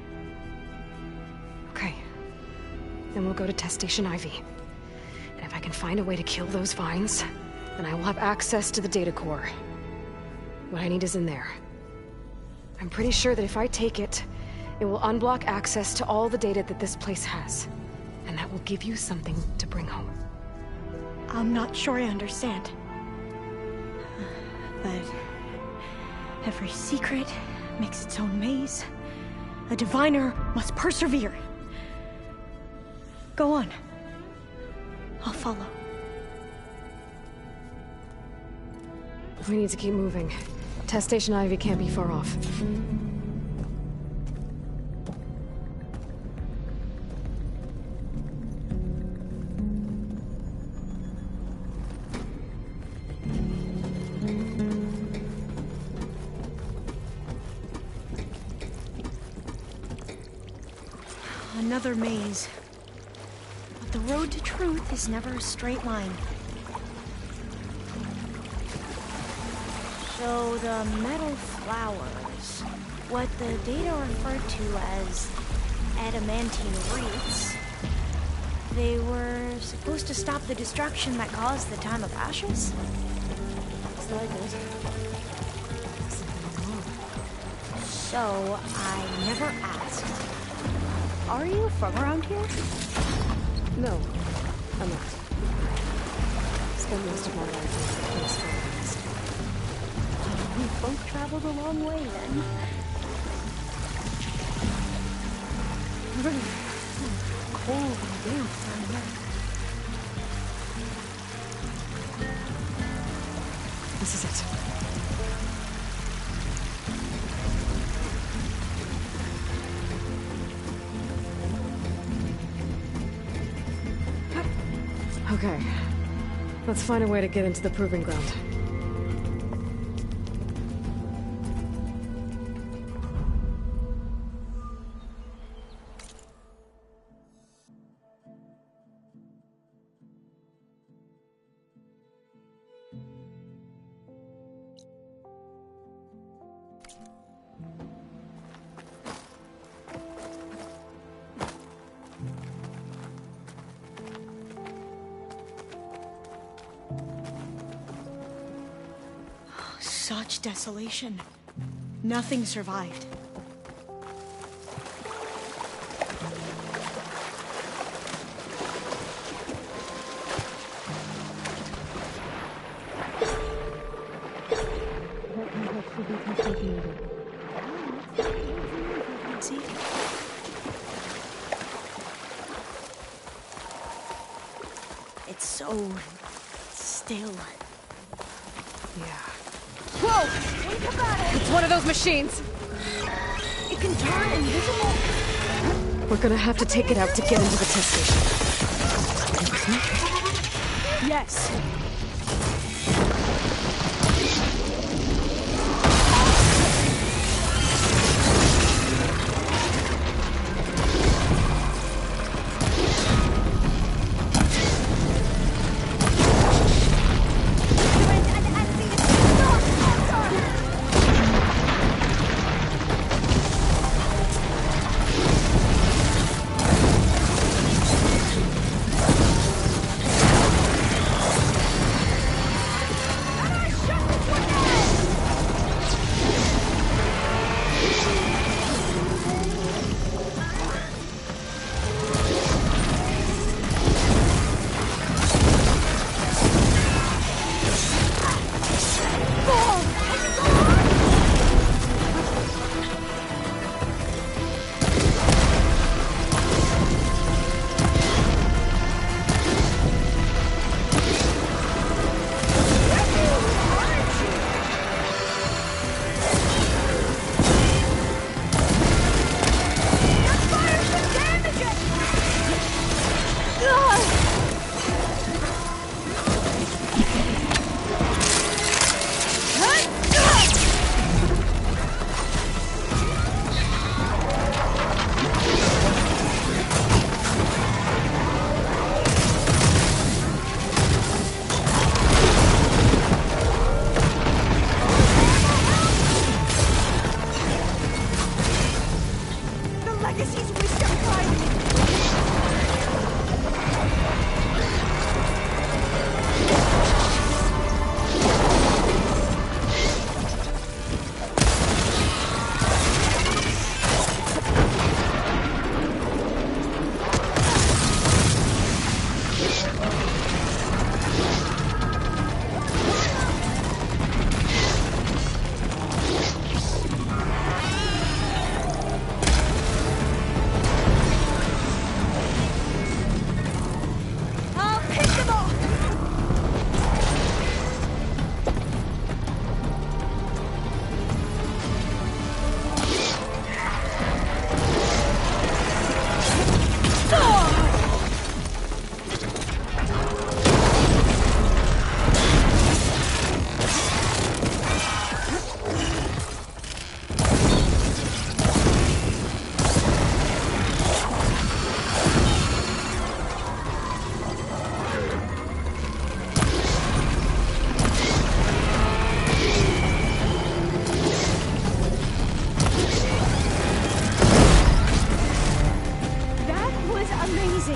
Okay. Then we'll go to Test Station Ivy. And if I can find a way to kill those vines, then I will have access to the data core. What I need is in there. I'm pretty sure that if I take it, it will unblock access to all the data that this place has. And that will give you something to bring home. I'm not sure I understand. But every secret makes its own maze. A diviner must persevere. Go on. I'll follow. We need to keep moving. Test Station Ivy can't be far off. Another maze. But the road to truth is never a straight line. So the metal flowers, what the data referred to as adamantine wreaths, they were supposed to stop the destruction that caused the Time of Ashes? Looks like it. Something's wrong. So I never asked. Are you from around here? No, I'm not. Spent most of my life in this forest. We both traveled a long way then. Cold and damp down here. This is it. Okay. Let's find a way to get into the proving ground. Such desolation. Nothing survived. See? It's so still. Yeah. Whoa! Think about it! It's one of those machines! It can turn invisible. We're gonna have to take it out to get into the test station. Yes.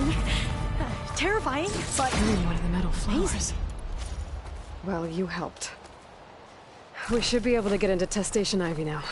exciting. Terrifying, but Carrying one of the metal flowers. amazing. Well, you helped. We should be able to get into Test Station Ivy now.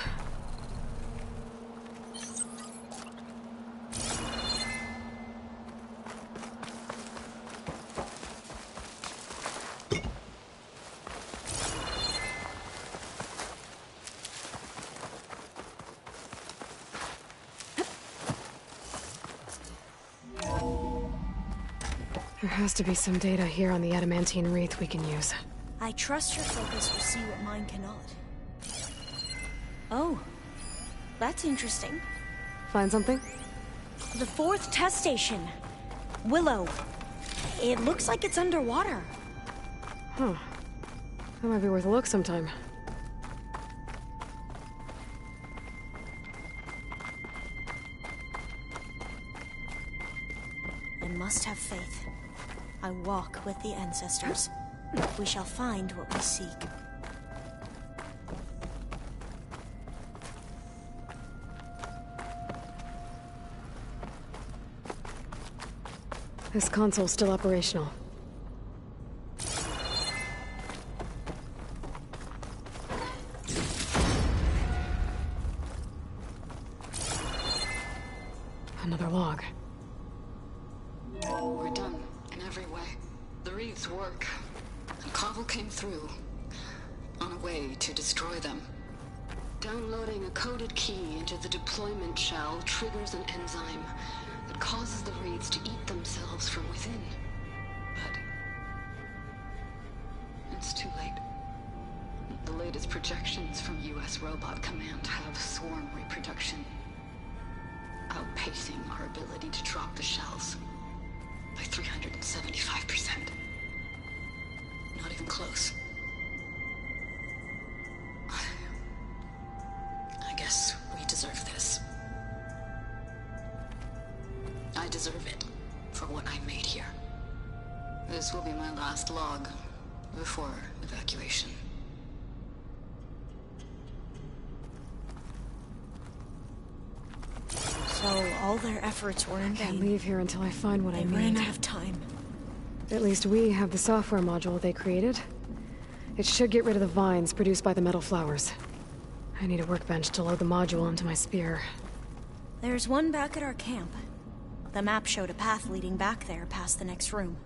There has to be some data here on the adamantine wreath we can use. I trust your focus will see what mine cannot. Oh, that's interesting. Find something? The 4th test station. Willow. It looks like it's underwater. Huh. That might be worth a look sometime. I must have faith. I walk with the ancestors. We shall find what we seek. This console's still operational. Another log. We're done, in every way. The wreaths work. And Cobble came through, on a way to destroy them. Downloading a coded key into the deployment shell triggers an enzyme that causes the wreaths to eat themselves from within. But it's too late. The latest projections from US Robot Command have swarm reproduction, outpacing our ability to drop the shells by 375%. Not even close. I guess we deserve this. I deserve it for what I made here. This will be my last log before evacuation. So all their efforts were in Can't vain. leave here until I find what I They ran need. out of time. At least we have the software module they created. It should get rid of the vines produced by the metal flowers. I need a workbench to load the module into my spear. There's one back at our camp. The map showed a path leading back there past the next room.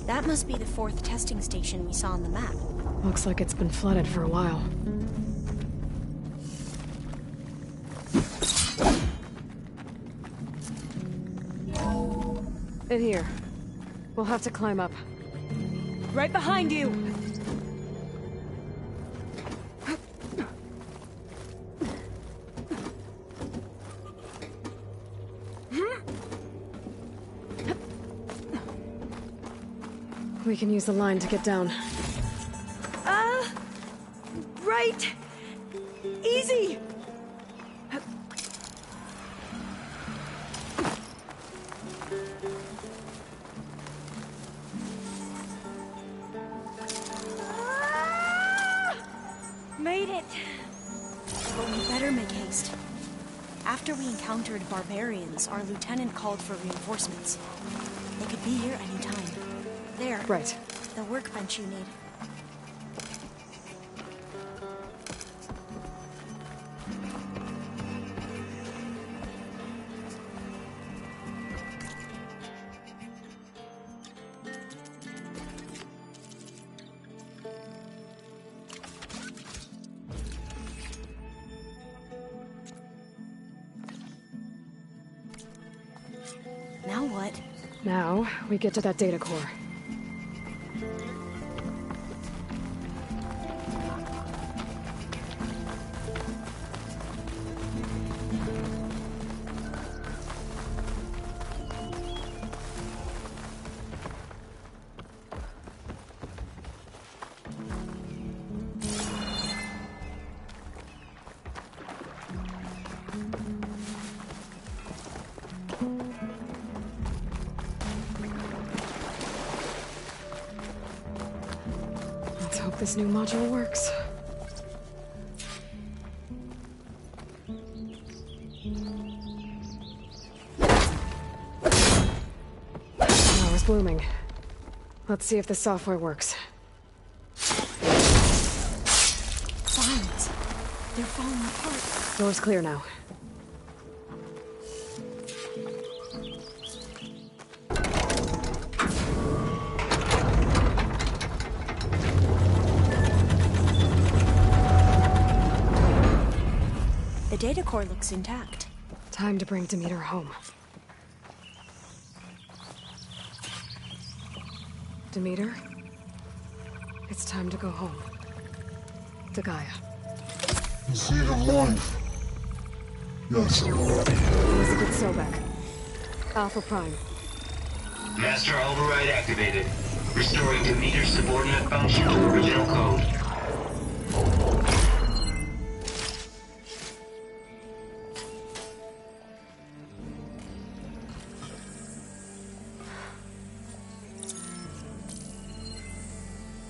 That must be the 4th testing station we saw on the map. Looks like it's been flooded for a while. In here. We'll have to climb up. Right behind you! We can use the line to get down. Right! Easy! Made it! But we better make haste. After we encountered barbarians, our lieutenant called for reinforcements. They could be here any time. There. Right. The workbench you need. Now what? Now, we get to that data core. this new module works. Flower's blooming. Let's see if the software works. Vines. They're falling apart. Door's clear now. The data core looks intact. Time to bring Demeter home. Demeter? It's time to go home. To Gaia. The seed of life. Yes, I'm ready. Elizabeth Sobek. Alpha Prime. Master override activated. Restoring Demeter's subordinate function to original code.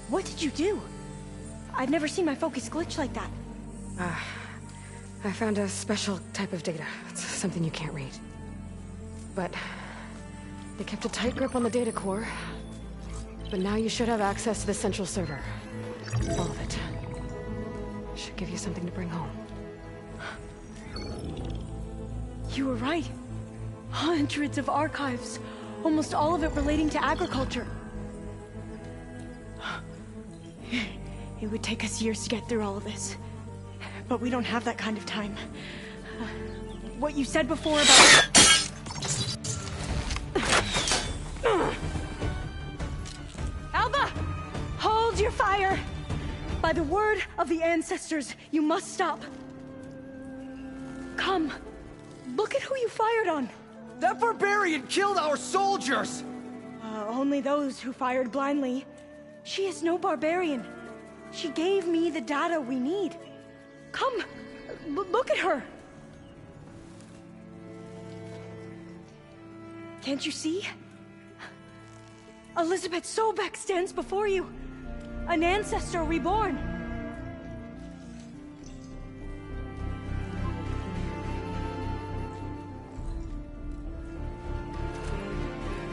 What did you do? I've never seen my focus glitch like that. I found a special type of data. It's something you can't read. But they kept a tight grip on the data core. But now you should have access to the central server. All of it. Should give you something to bring home. You were right. Hundreds of archives. Almost all of it relating to agriculture. It would take us years to get through all of this. But we don't have that kind of time. What you said before about... Alba! Hold your fire! By the word of the ancestors, you must stop. Come. Look at who you fired on. That barbarian killed our soldiers! Only those who fired blindly. She is no barbarian. She gave me the data we need. Come, look at her. Can't you see? Elizabeth Sobek stands before you. An ancestor reborn.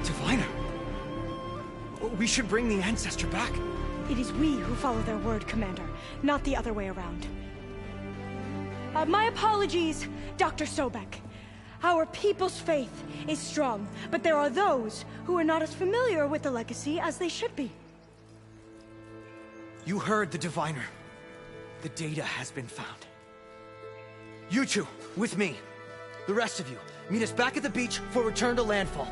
Diviner! We should bring the ancestor back. It is we who follow their word, Commander, not the other way around. My apologies, Dr. Sobek. Our people's faith is strong, but there are those who are not as familiar with the legacy as they should be. You heard the diviner. The data has been found. You two, with me. The rest of you, meet us back at the beach for return to landfall.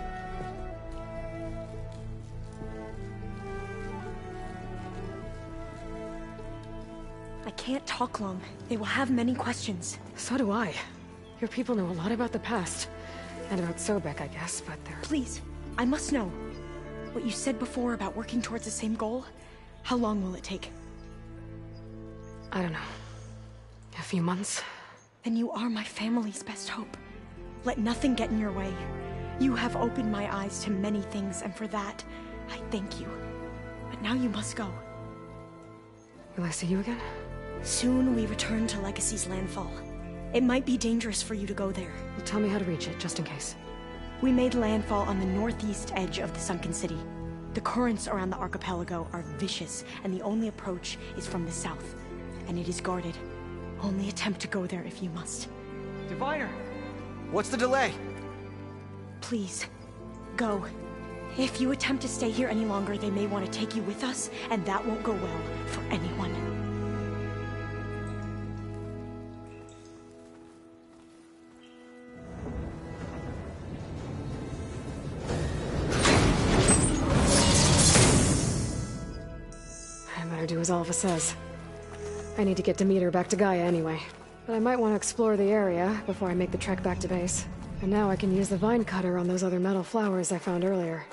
I can't talk long. They will have many questions. So do I. Your people know a lot about the past. And about Sobek, I guess, but they're... Please, I must know. What you said before about working towards the same goal, how long will it take? I don't know. A few months? Then you are my family's best hope. Let nothing get in your way. You have opened my eyes to many things, and for that, I thank you. But now you must go. Will I see you again? Soon we return to Legacy's landfall. It might be dangerous for you to go there. Well, tell me how to reach it, just in case. We made landfall on the northeast edge of the sunken city. The currents around the archipelago are vicious, and the only approach is from the south. And it is guarded. Only attempt to go there if you must. Diviner! What's the delay? Please, go. If you attempt to stay here any longer, they may want to take you with us, and that won't go well for anyone. I better do as Alva says. I need to get Demeter back to Gaia anyway. But I might want to explore the area before I make the trek back to base. And now I can use the vine cutter on those other metal flowers I found earlier.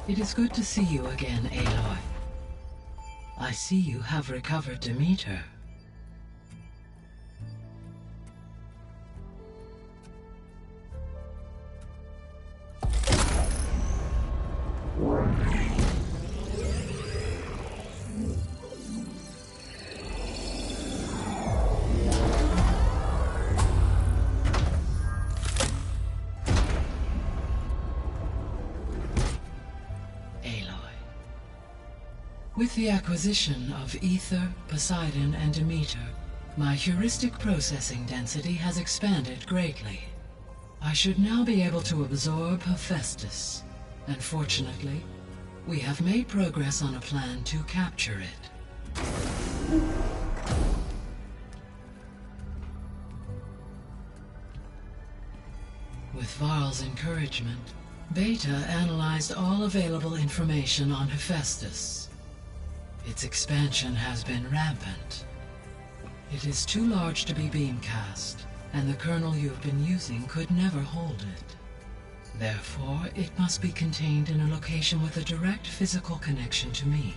It is good to see you again, Aloy. I see you have recovered Demeter. With the acquisition of Ether, Poseidon, and Demeter, my heuristic processing density has expanded greatly. I should now be able to absorb Hephaestus, and fortunately, we have made progress on a plan to capture it. With Varl's encouragement, Beta analyzed all available information on Hephaestus. Its expansion has been rampant. It is too large to be beamcast, and the kernel you've been using could never hold it. Therefore, it must be contained in a location with a direct physical connection to me.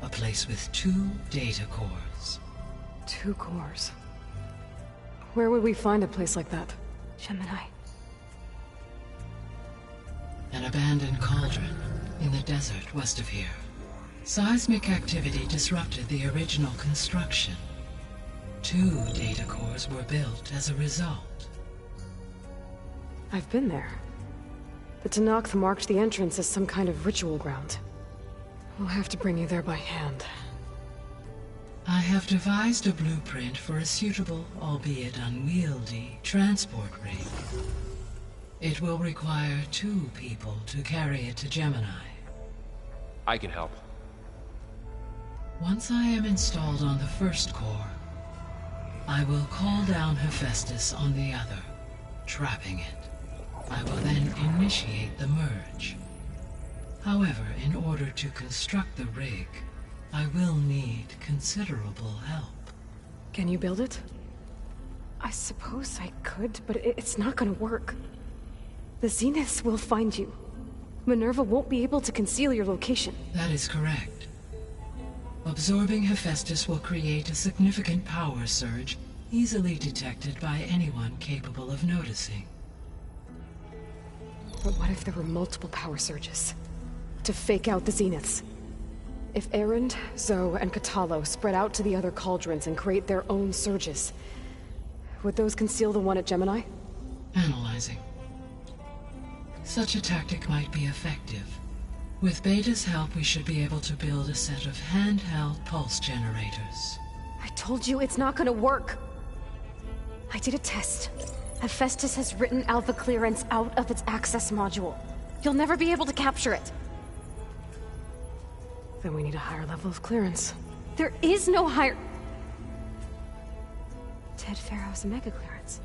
A place with 2 data cores. 2 cores? Where would we find a place like that? Gemini. An abandoned cauldron in the desert west of here. Seismic activity disrupted the original construction. 2 data cores were built as a result. I've been there. The Tenakth marked the entrance as some kind of ritual ground. We'll have to bring you there by hand. I have devised a blueprint for a suitable, albeit unwieldy, transport rig. It will require 2 people to carry it to Gemini. I can help. Once I am installed on the first core, I will call down Hephaestus on the other, trapping it. I will then initiate the merge. However, in order to construct the rig, I will need considerable help. Can you build it? I suppose I could, but it's not gonna work. The Zeniths will find you. Minerva won't be able to conceal your location. That is correct. Absorbing Hephaestus will create a significant power surge, easily detected by anyone capable of noticing. But what if there were multiple power surges? To fake out the Zeniths? If Erend, Zoe, and Katalo spread out to the other cauldrons and create their own surges, would those conceal the one at Gemini? Analyzing. Such a tactic might be effective. With Beta's help, we should be able to build a set of handheld pulse generators. I told you it's not gonna work! I did a test. Hephaestus has written Alpha clearance out of its access module. You'll never be able to capture it. Then we need a higher level of clearance. There is no higher... Ted Pharaoh's mega clearance.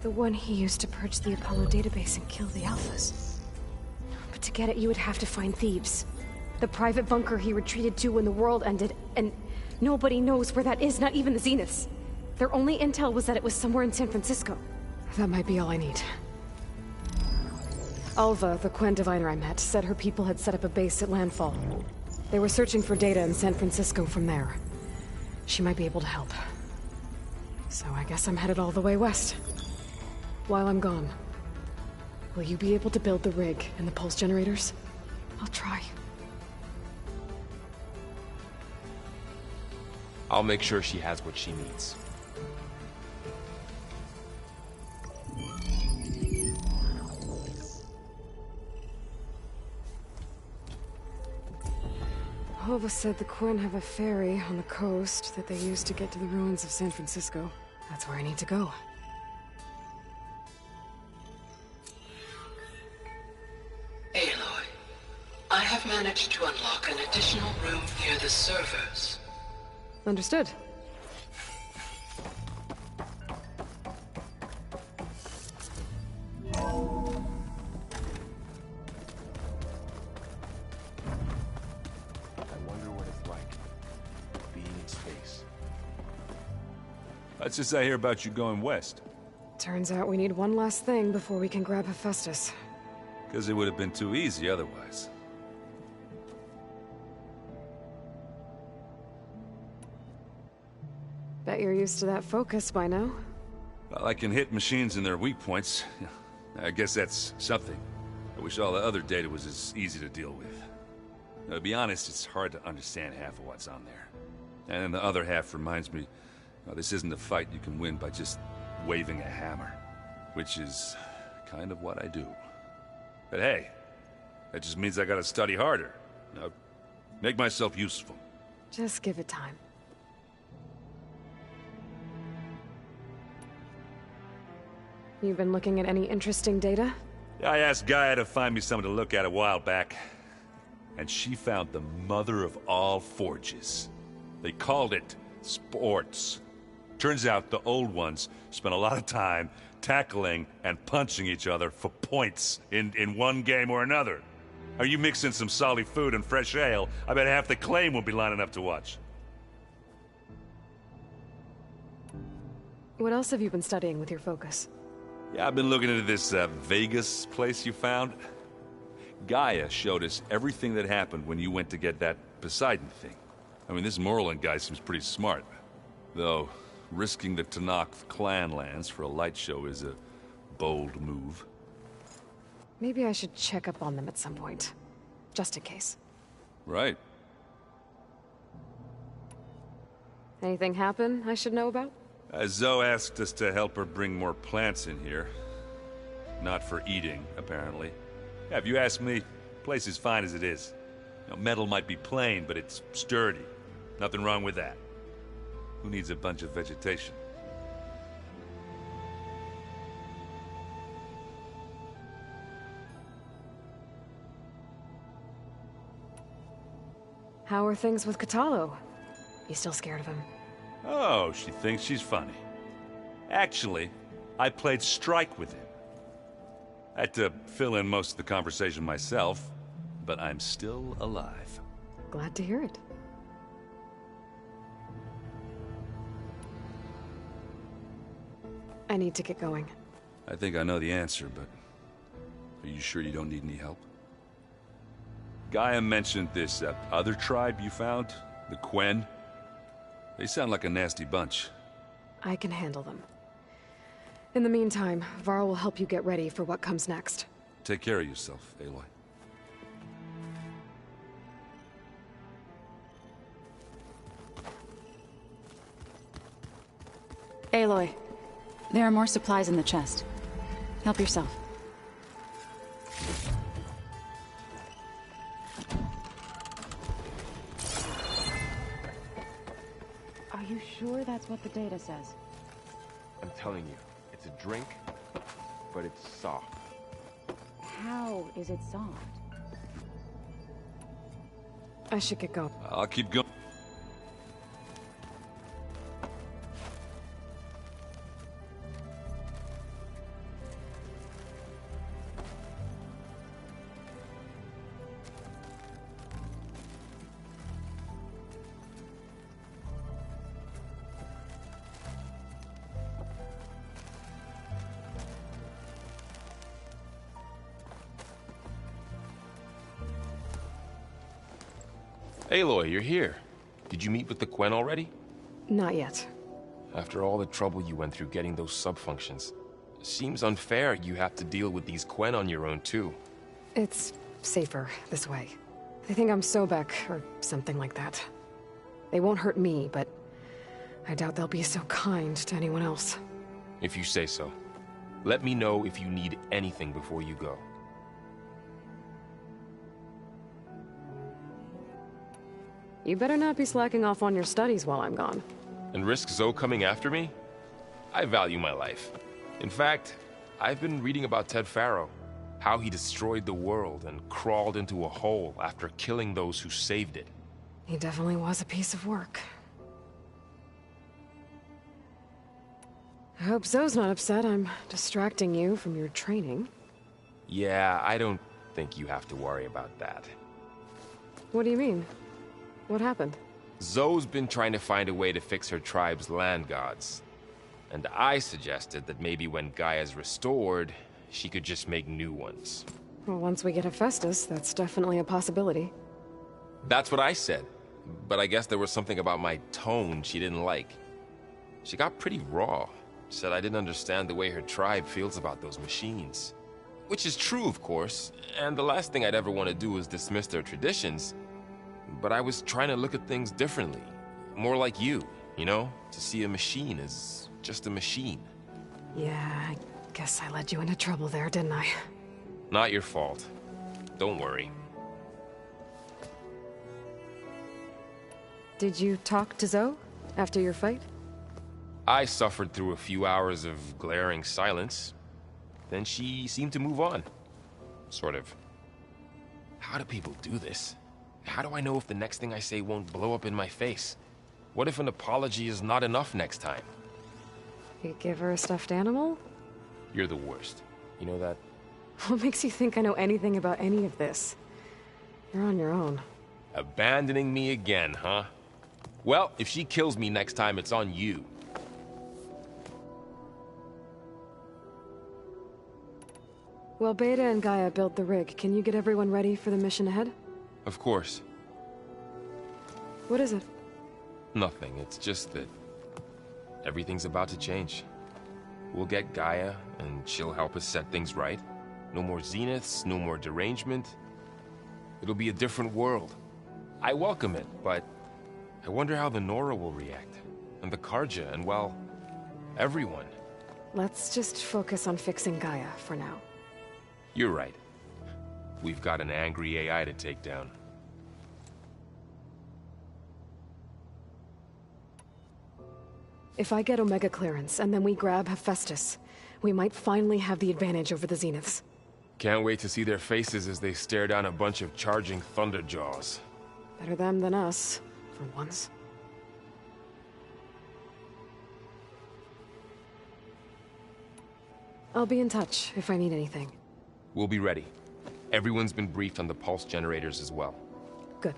The one he used to purge the Apollo database and kill the Alphas. But to get it, you would have to find Thebes. The private bunker he retreated to when the world ended, and nobody knows where that is, not even the Zeniths. Their only intel was that it was somewhere in San Francisco. That might be all I need. Alva, the Quen diviner I met, said her people had set up a base at Landfall. They were searching for data in San Francisco from there. She might be able to help. So I guess I'm headed all the way west. While I'm gone, will you be able to build the rig and the pulse generators? I'll try. I'll make sure she has what she needs. Alva said the Quen have a ferry on the coast that they use to get to the ruins of San Francisco. That's where I need to go. Aloy, I have managed to unlock an additional room near the servers. Understood. What's this I hear about you going west? Turns out we need one last thing before we can grab Hephaestus. Because it would have been too easy otherwise. Bet you're used to that focus by now. Well, I can hit machines in their weak points. I guess that's something. I wish all the other data was as easy to deal with. Now, to be honest, it's hard to understand half of what's on there. And then the other half reminds me, this isn't a fight you can win by just waving a hammer. Which is kind of what I do. But hey, that just means I gotta study harder. Make myself useful. Just give it time. You've been looking at any interesting data? I asked Gaia to find me something to look at a while back. And she found the mother of all forges. They called it sports. Turns out the old ones spent a lot of time tackling and punching each other for points in one game or another. Are you mixing some solid food and fresh ale? I bet half the claim will be lining up to watch. What else have you been studying with your focus? Yeah, I've been looking into this Vegas place you found. Gaia showed us everything that happened when you went to get that Poseidon thing. I mean, this Merlin guy seems pretty smart. Though, risking the Tenakth clan lands for a light show is a bold move. Maybe I should check up on them at some point. Just in case. Right. Anything happen I should know about? Zoe asked us to help her bring more plants in here. Not for eating, apparently. Yeah, if you ask me, the place is fine as it is. Metal might be plain, but it's sturdy. Nothing wrong with that. Who needs a bunch of vegetation? How are things with Kotallo? You still scared of him? Oh, she thinks she's funny. Actually, I played strike with him. I had to fill in most of the conversation myself, but I'm still alive. Glad to hear it. I need to get going. I think I know the answer, but are you sure you don't need any help? Gaia mentioned this other tribe you found, the Quen. They sound like a nasty bunch. I can handle them. In the meantime, Varl will help you get ready for what comes next. Take care of yourself, Aloy. Aloy, there are more supplies in the chest. Help yourself. Are you sure that's what the data says? I'm telling you, it's a drink, but it's soft. How is it soft? I should get going. I'll keep going. Aloy, you're here. Did you meet with the Quen already? Not yet. After all the trouble you went through getting those sub-functions, seems unfair you have to deal with these Quen on your own too. It's safer this way. They think I'm Sobek, or something like that. They won't hurt me, but I doubt they'll be so kind to anyone else. If you say so. Let me know if you need anything before you go. You better not be slacking off on your studies while I'm gone. And risk Zoe coming after me? I value my life. In fact, I've been reading about Ted Faro. How he destroyed the world and crawled into a hole after killing those who saved it. He definitely was a piece of work. I hope Zoe's not upset I'm distracting you from your training. Yeah, I don't think you have to worry about that. What do you mean? What happened? Zoe's been trying to find a way to fix her tribe's land gods. And I suggested that maybe when Gaia's restored, she could just make new ones. Well, once we get Hephaestus, that's definitely a possibility. That's what I said. But I guess there was something about my tone she didn't like. She got pretty raw. Said I didn't understand the way her tribe feels about those machines. Which is true, of course, and the last thing I'd ever want to do is dismiss their traditions. But I was trying to look at things differently. More like you know? To see a machine as just a machine. Yeah, I guess I led you into trouble there, didn't I? Not your fault. Don't worry. Did you talk to Zoe after your fight? I suffered through a few hours of glaring silence. Then she seemed to move on. Sort of. How do people do this? How do I know if the next thing I say won't blow up in my face? What if an apology is not enough next time? You give her a stuffed animal? You're the worst. You know that? What makes you think I know anything about any of this? You're on your own. Abandoning me again, huh? Well, if she kills me next time, it's on you. Well, Beta and Gaia built the rig. Can you get everyone ready for the mission ahead? Of course. What is it? Nothing. It's just that everything's about to change. We'll get Gaia, and she'll help us set things right. No more zeniths, no more derangement. It'll be a different world. I welcome it, but I wonder how the Nora will react. And the Carja, and well, everyone. Let's just focus on fixing Gaia for now. You're right. We've got an angry AI to take down. If I get Omega clearance, and then we grab Hephaestus, we might finally have the advantage over the Zeniths. Can't wait to see their faces as they stare down a bunch of charging Thunderjaws. Better them than us, for once. I'll be in touch if I need anything. We'll be ready. Everyone's been briefed on the pulse generators as well. Good.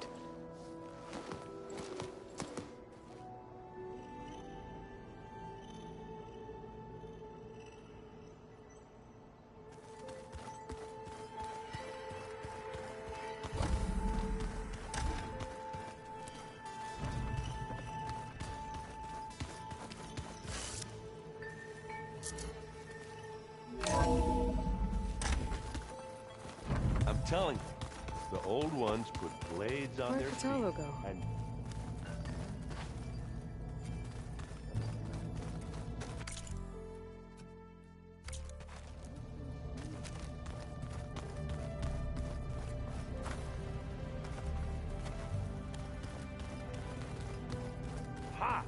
I'm telling you, the old ones put blades on their feet. Where'd Kotallo go? And ha!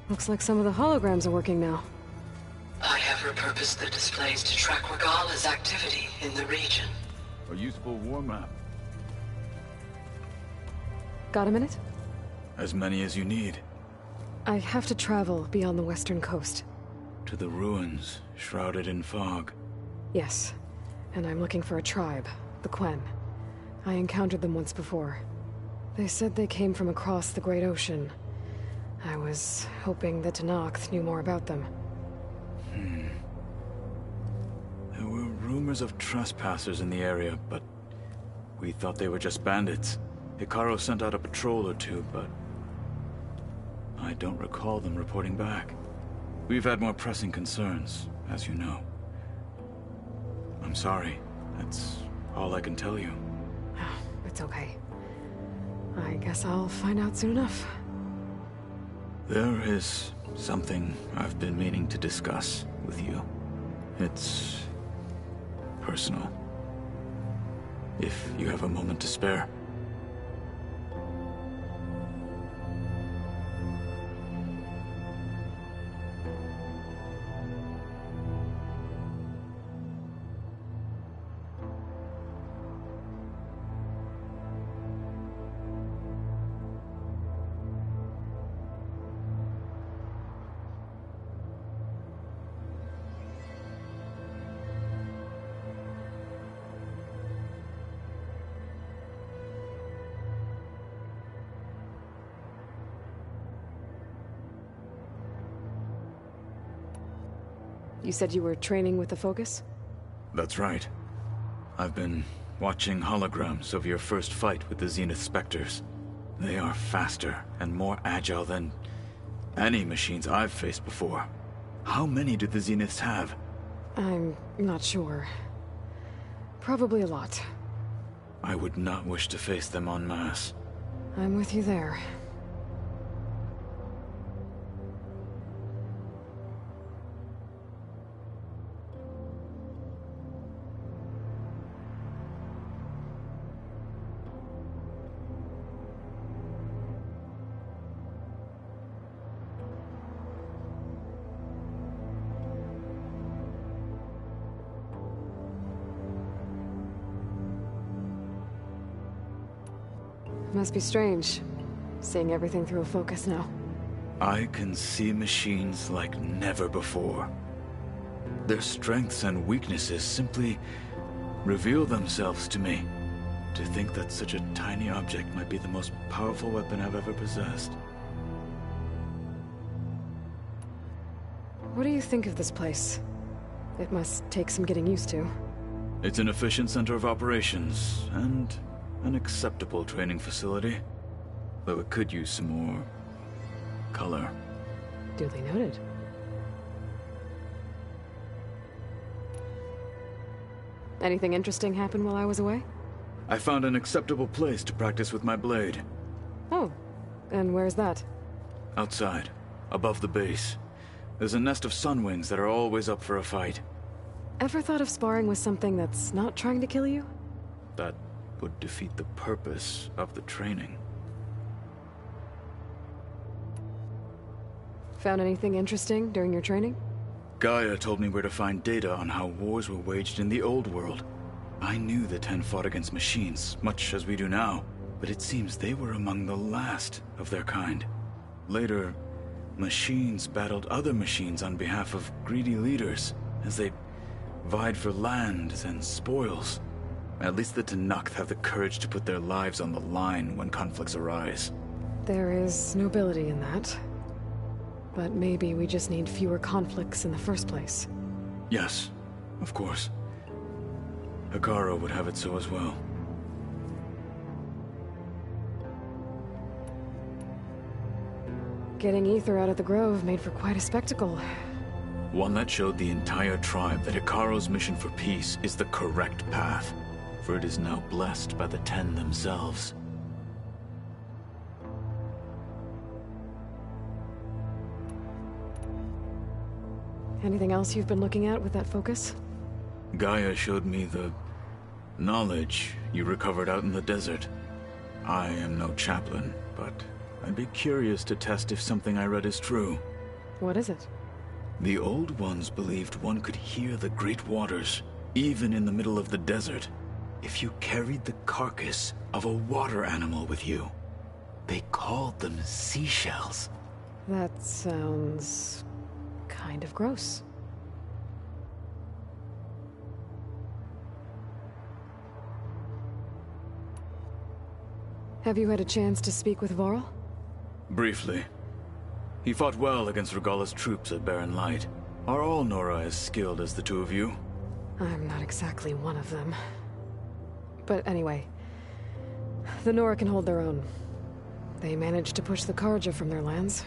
Looks like some of the holograms are working now. I have repurposed the displays to track Regala's activity in the region. A useful warm-up. Got a minute? As many as you need. I have to travel beyond the western coast. To the ruins, shrouded in fog. Yes, and I'm looking for a tribe, the Quen. I encountered them once before. They said they came from across the Great Ocean. I was hoping that Tenakth knew more about them. There were rumors of trespassers in the area, but we thought they were just bandits. Hekarro sent out a patrol or two, but I don't recall them reporting back. We've had more pressing concerns, as you know. I'm sorry. That's all I can tell you. It's okay. I guess I'll find out soon enough. There is something I've been meaning to discuss with you. It's personal. If you have a moment to spare. You said you were training with the Focus? That's right. I've been watching holograms of your first fight with the Zenith Spectres. They are faster and more agile than any machines I've faced before. How many do the Zeniths have? I'm not sure. Probably a lot. I would not wish to face them en masse. I'm with you there. Must be strange, seeing everything through a Focus now. I can see machines like never before. Their strengths and weaknesses simply reveal themselves to me. To think that such a tiny object might be the most powerful weapon I've ever possessed. What do you think of this place? It must take some getting used to. It's an efficient center of operations, and an acceptable training facility. Though it could use some more color. Duly noted. Anything interesting happen while I was away? I found an acceptable place to practice with my blade. Oh, and where's that? Outside, above the base. There's a nest of sunwings that are always up for a fight. Ever thought of sparring with something that's not trying to kill you? That would defeat the purpose of the training. Found anything interesting during your training? Gaia told me where to find data on how wars were waged in the old world. I knew the Ten fought against machines, much as we do now, but it seems they were among the last of their kind. Later, machines battled other machines on behalf of greedy leaders, as they vied for lands and spoils. At least the Tenakth have the courage to put their lives on the line when conflicts arise. There is nobility in that. But maybe we just need fewer conflicts in the first place. Yes, of course. Hekarro would have it so as well. Getting Aether out of the Grove made for quite a spectacle. One that showed the entire tribe that Hekarro's mission for peace is the correct path, for it is now blessed by the Ten themselves. Anything else you've been looking at with that Focus? Gaia showed me the knowledge you recovered out in the desert. I am no chaplain, but I'd be curious to test if something I read is true. What is it? The Old Ones believed one could hear the great waters, even in the middle of the desert, if you carried the carcass of a water animal with you. They called them seashells. That sounds kind of gross. Have you had a chance to speak with Varl? Briefly. He fought well against Regalla's troops at Barren Light. Are all Nora as skilled as the two of you? I'm not exactly one of them. But anyway, the Nora can hold their own. They managed to push the Karja from their lands.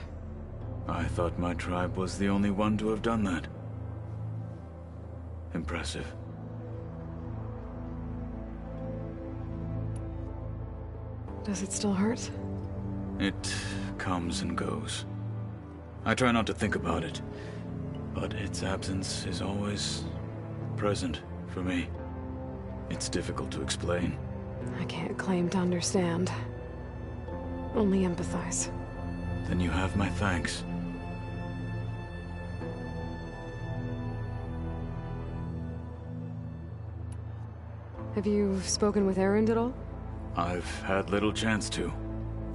I thought my tribe was the only one to have done that. Impressive. Does it still hurt? It comes and goes. I try not to think about it, but its absence is always present for me. It's difficult to explain. I can't claim to understand. Only empathize. Then you have my thanks. Have you spoken with Erend at all? I've had little chance to.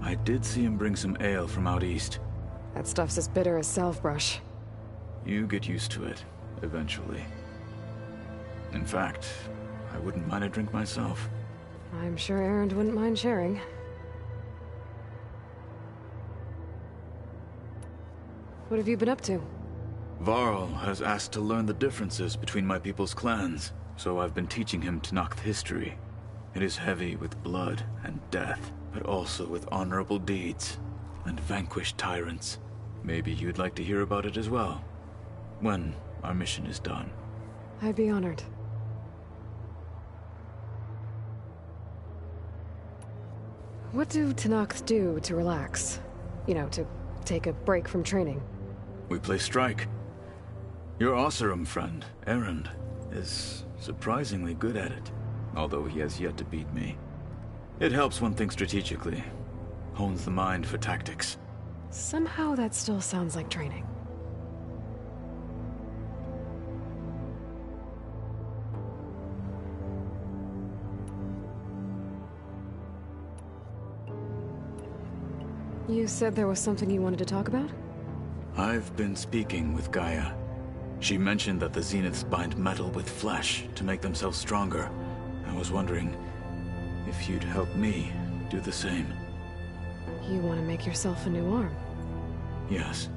I did see him bring some ale from out east. That stuff's as bitter as salve-brush. You get used to it, eventually. In fact, I wouldn't mind a drink myself. I'm sure Erend wouldn't mind sharing. What have you been up to? Varl has asked to learn the differences between my people's clans, so I've been teaching him Tenakth history. It is heavy with blood and death, but also with honorable deeds and vanquished tyrants. Maybe you'd like to hear about it as well, when our mission is done. I'd be honored. What do Tenakth do to relax? You know, to take a break from training? We play strike. Your Oseram friend, Erend, is surprisingly good at it, although he has yet to beat me. It helps one think strategically, hones the mind for tactics. Somehow that still sounds like training. You said there was something you wanted to talk about? I've been speaking with Gaia. She mentioned that the Zeniths bind metal with flesh to make themselves stronger. I was wondering if you'd help me do the same. You want to make yourself a new arm? Yes.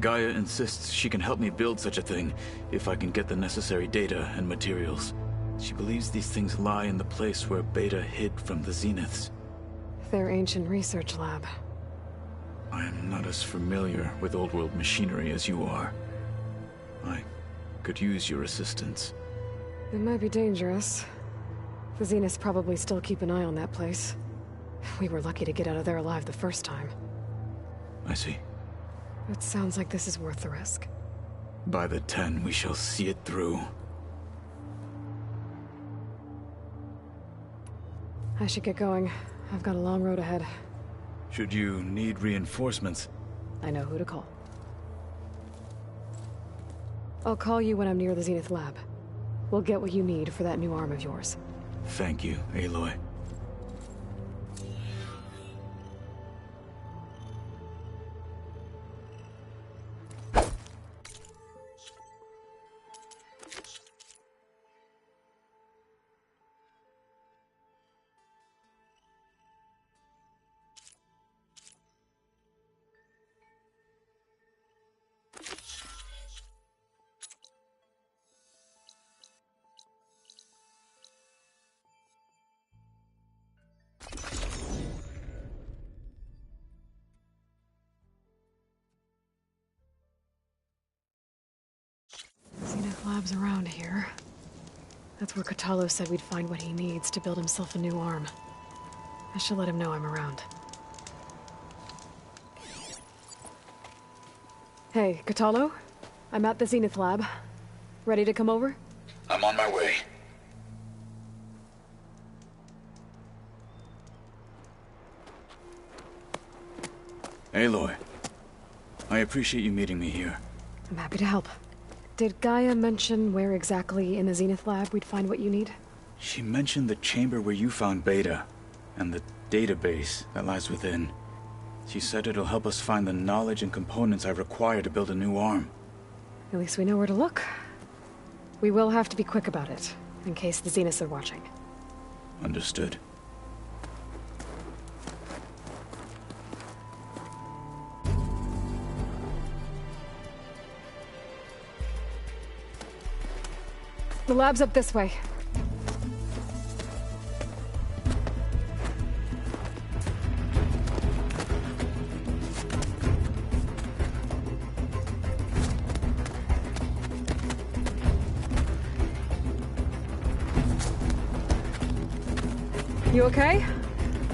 Gaia insists she can help me build such a thing if I can get the necessary data and materials. She believes these things lie in the place where Beta hid from the Zeniths. Their ancient research lab. I am not as familiar with old-world machinery as you are. I could use your assistance. It might be dangerous. The Zeniths probably still keep an eye on that place. We were lucky to get out of there alive the first time. I see. It sounds like this is worth the risk. By the 10, we shall see it through. I should get going. I've got a long road ahead. Should you need reinforcements? I know who to call. I'll call you when I'm near the Zenith lab. We'll get what you need for that new arm of yours. Thank you, Aloy. Zenith lab's around here. That's where Kotallo said we'd find what he needs to build himself a new arm. I should let him know I'm around. Hey, Kotallo? I'm at the Zenith lab. Ready to come over? I'm on my way. Aloy, I appreciate you meeting me here. I'm happy to help. Did Gaia mention where exactly in the Zenith lab we'd find what you need? She mentioned the chamber where you found Beta, and the database that lies within. She said it'll help us find the knowledge and components I require to build a new arm. At least we know where to look. We will have to be quick about it, in case the Zeniths are watching. Understood. The lab's up this way. You okay?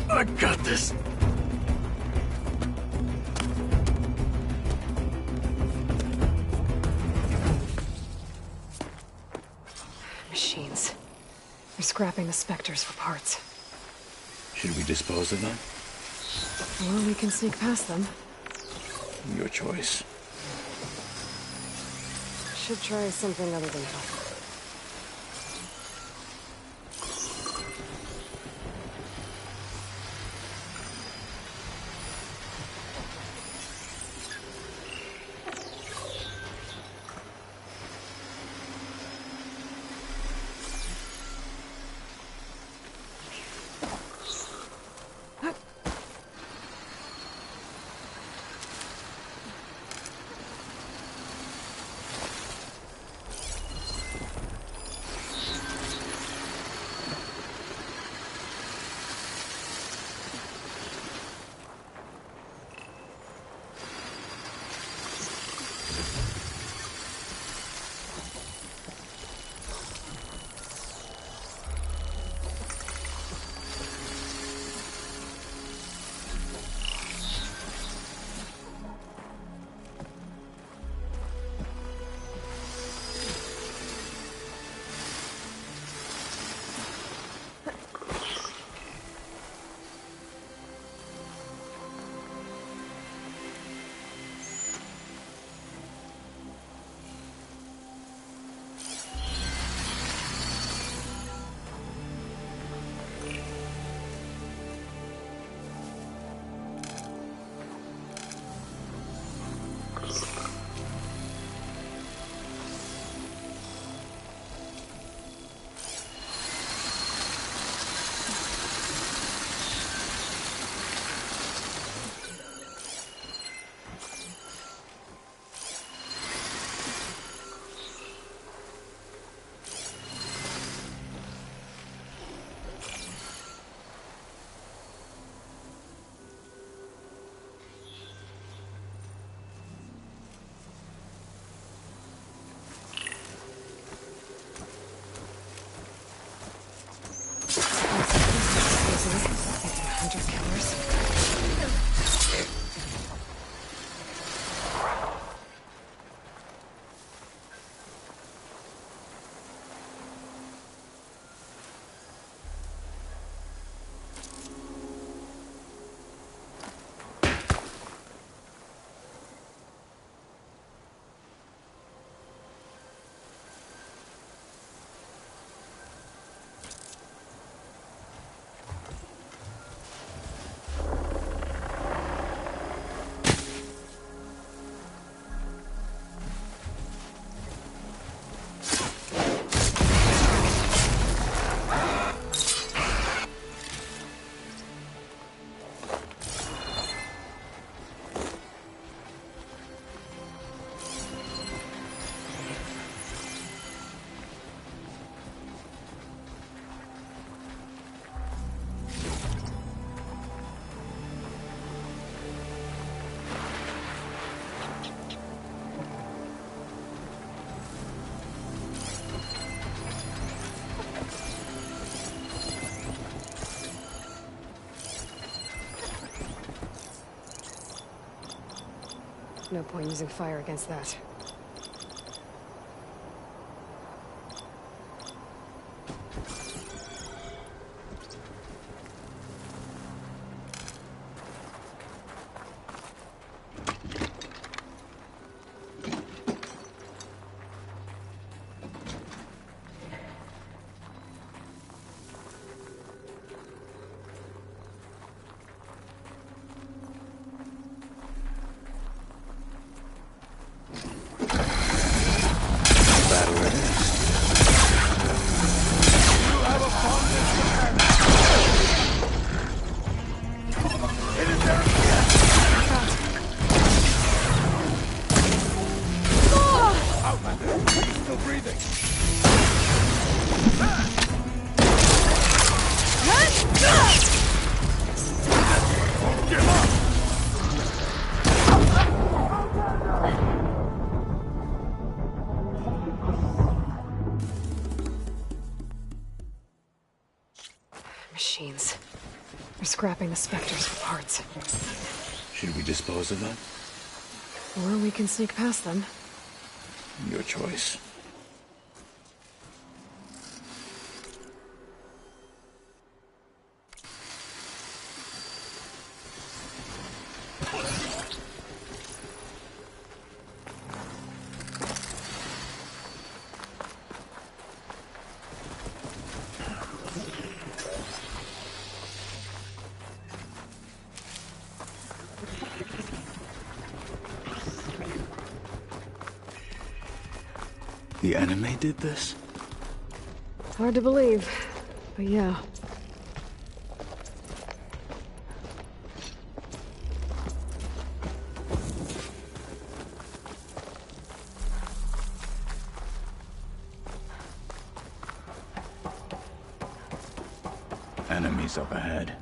I got this. Machines. They're scrapping the Spectres for parts. Should we dispose of them? Well, we can sneak past them. Your choice. Should try something other than help. No point using fire against that. Machines. They're scrapping the Spectres for parts. Should we dispose of them? Or we can sneak past them. Your choice. The enemy did this? It's hard to believe, but yeah. Enemies up ahead.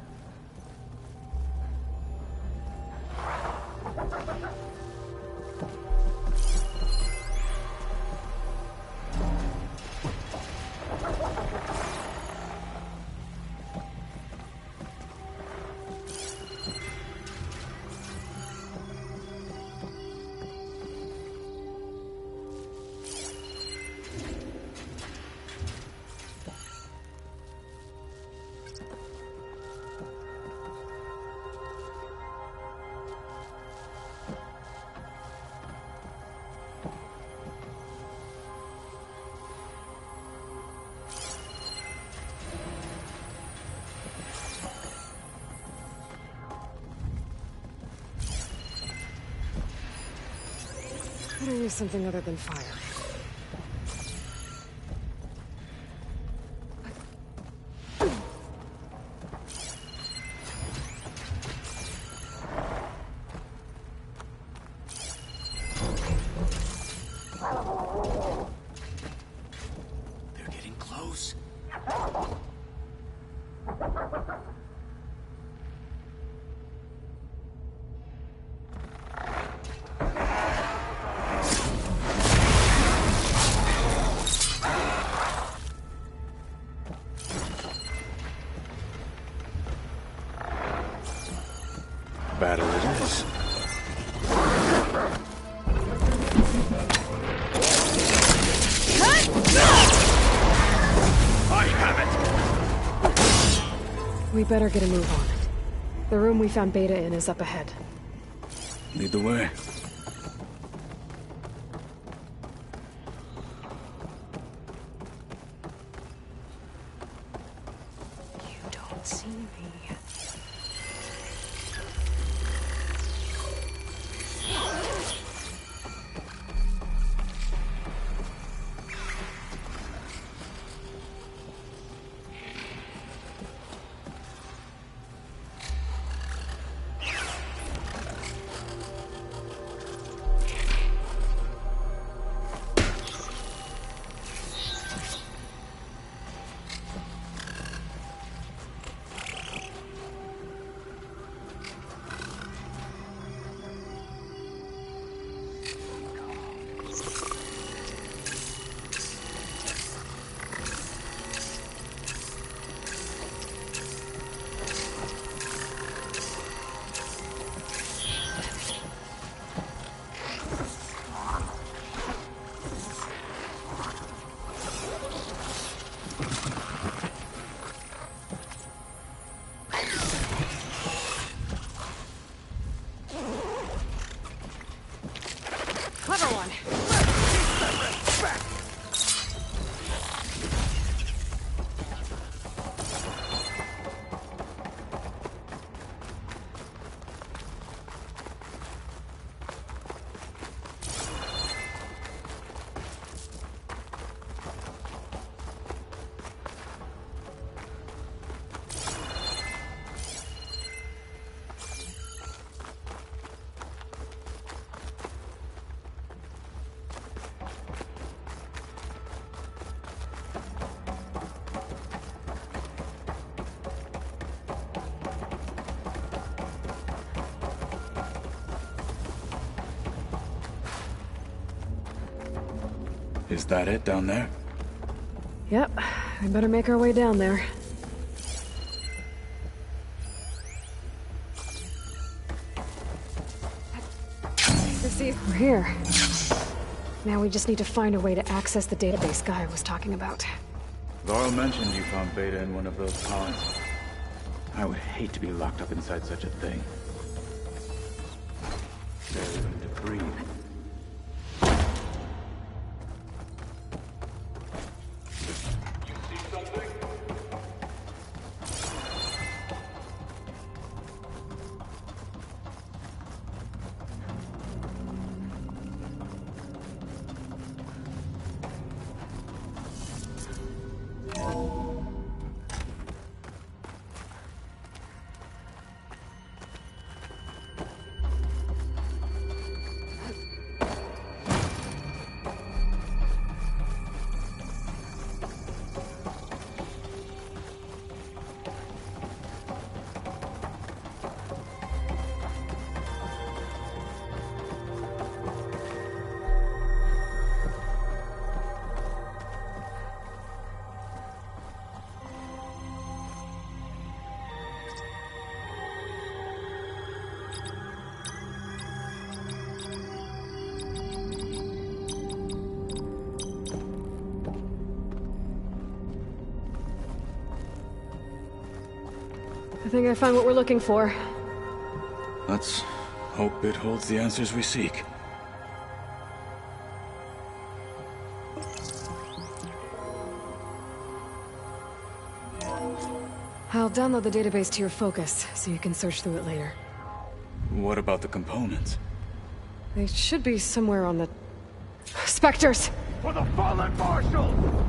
Better use something other than fire. They're getting close. Battle it is. I have it! We better get a move on it. The room we found Beta in is up ahead. Lead the way. You don't see me. Clever one. Is that it down there? Yep, we better make our way down there. We're here. Now we just need to find a way to access the database Guy was talking about. Varl mentioned you found Beta in one of those pods. I would hate to be locked up inside such a thing. Barely room to breathe. I think I found what we're looking for. Let's hope it holds the answers we seek. I'll download the database to your Focus, so you can search through it later. What about the components? They should be somewhere on the Spectres! For the fallen marshals!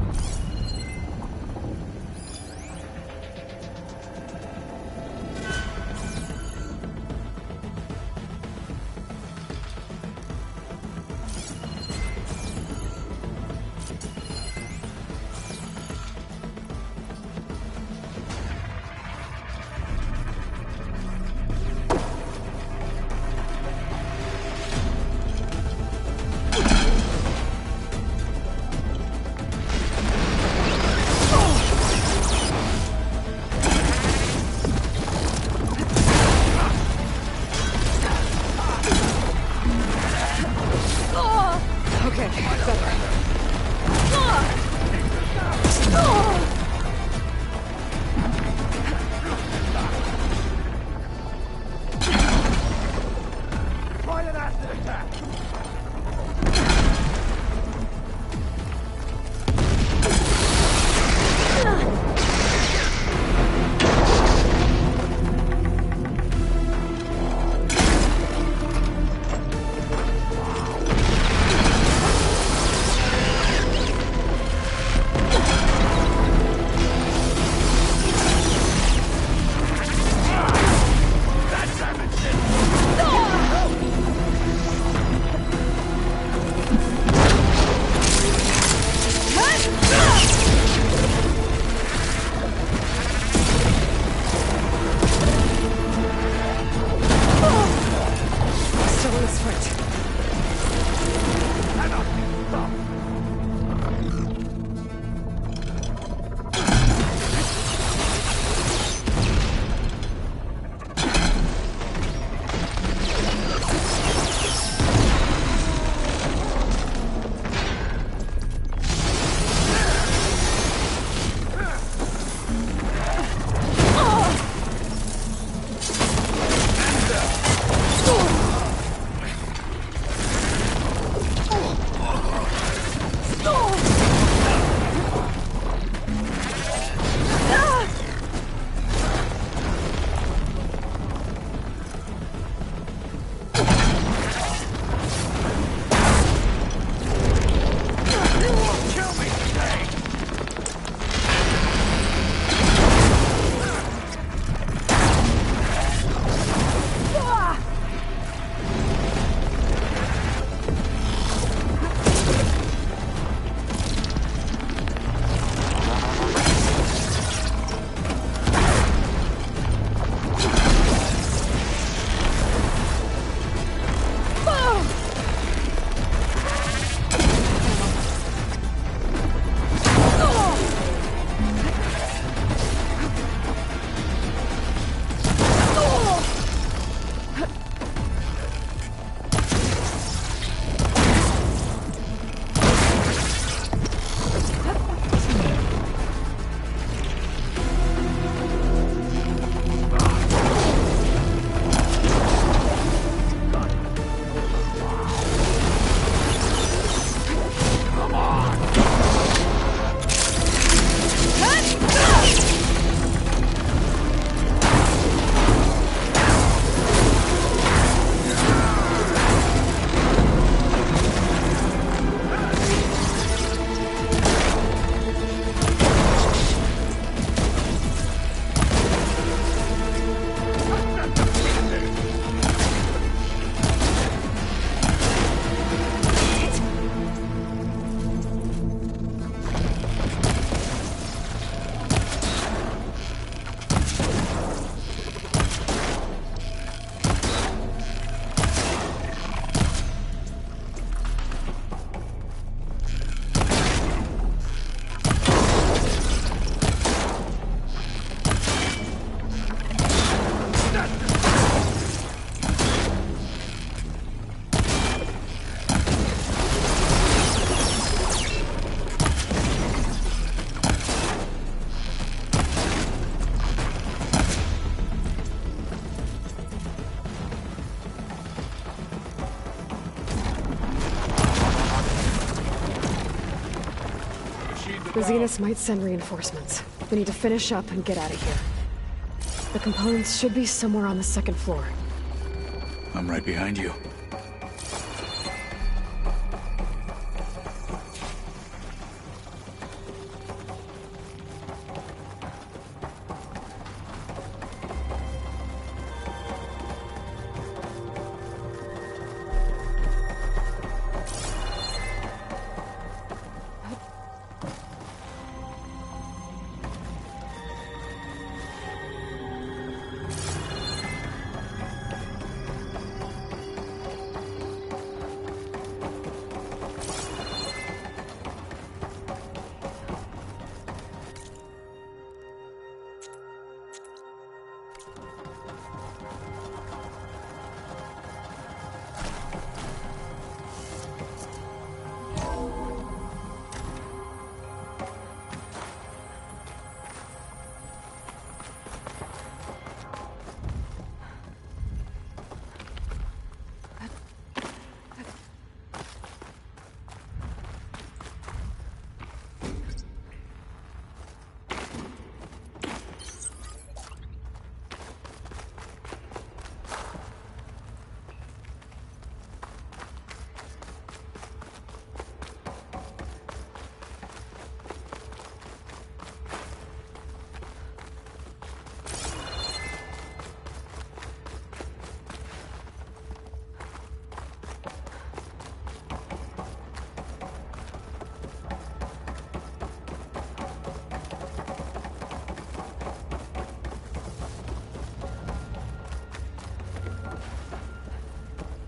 The Zeniths might send reinforcements. We need to finish up and get out of here. The components should be somewhere on the second floor. I'm right behind you.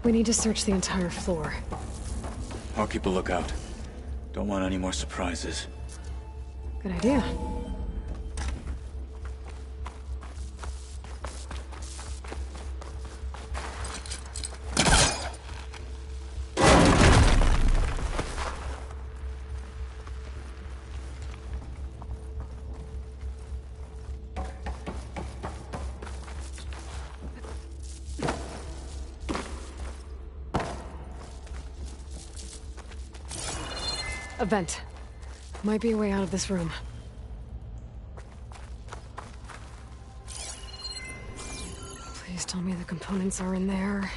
We need to search the entire floor. I'll keep a lookout. Don't want any more surprises. Good idea. A vent. Might be a way out of this room. Please tell me the components are in there.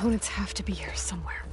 Components have to be here somewhere.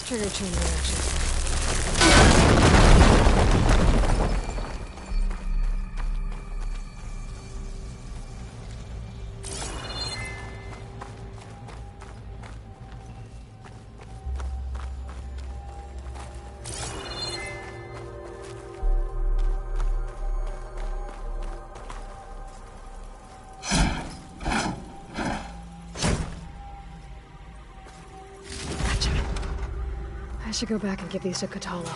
Trigger chain reaction. I should go back and give these to Kotallo.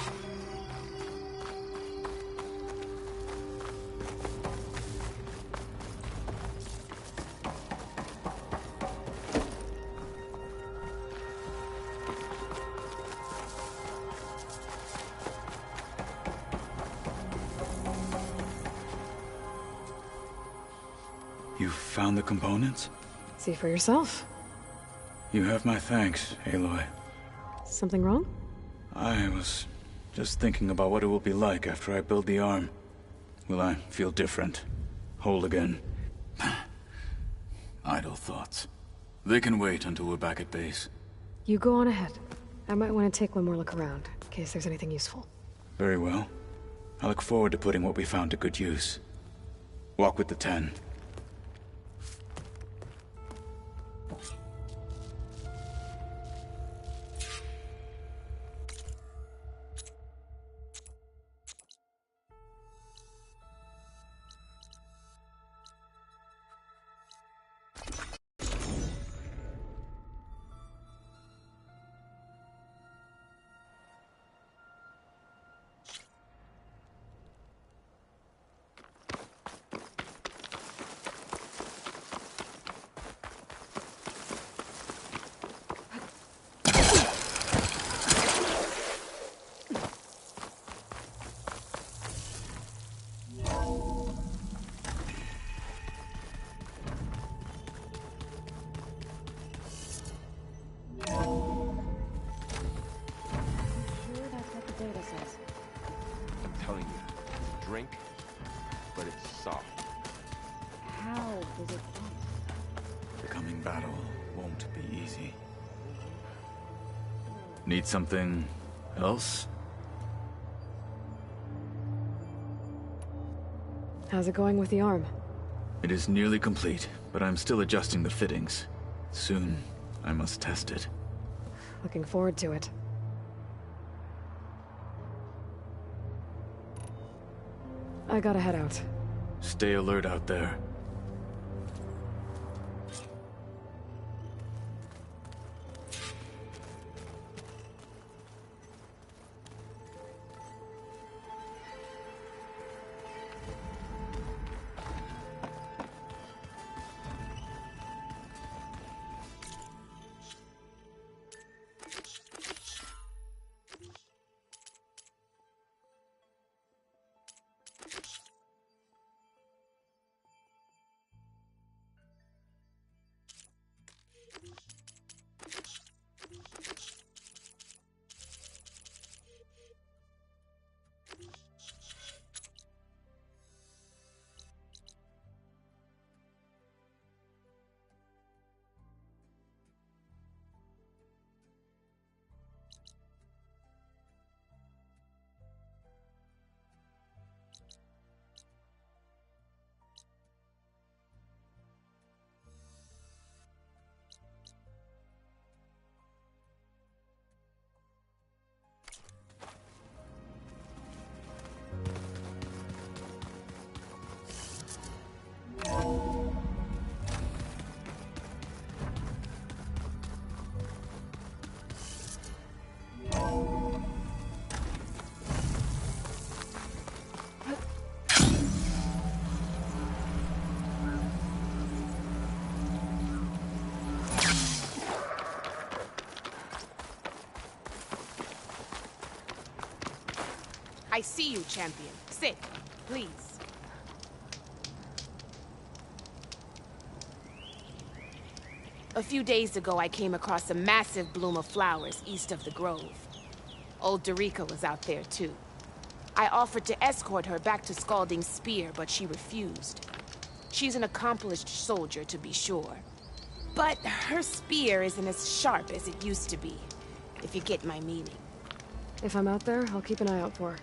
You found the components? See for yourself. You have my thanks, Aloy. Something wrong? I was just thinking about what it will be like after I build the arm. Will I feel different? Whole again? Idle thoughts. They can wait until we're back at base. You go on ahead. I might want to take one more look around, in case there's anything useful. Very well. I look forward to putting what we found to good use. Walk with the 10. I'm telling you, drink, but it's soft. How does it taste? The coming battle won't be easy. Need something else? How's it going with the arm? It is nearly complete, but I'm still adjusting the fittings. Soon, I must test it. Looking forward to it. I gotta head out. Stay alert out there. I see you, champion. Sit, please. A few days ago, I came across a massive bloom of flowers east of the grove. Old Derica was out there, too. I offered to escort her back to Scalding Spear, but she refused. She's an accomplished soldier, to be sure. But her spear isn't as sharp as it used to be, if you get my meaning. If I'm out there, I'll keep an eye out for her.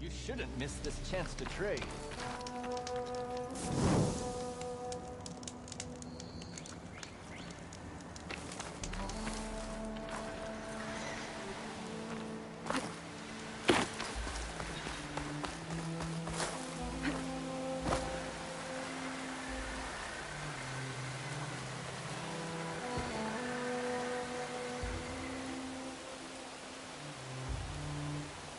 You shouldn't miss this chance to trade.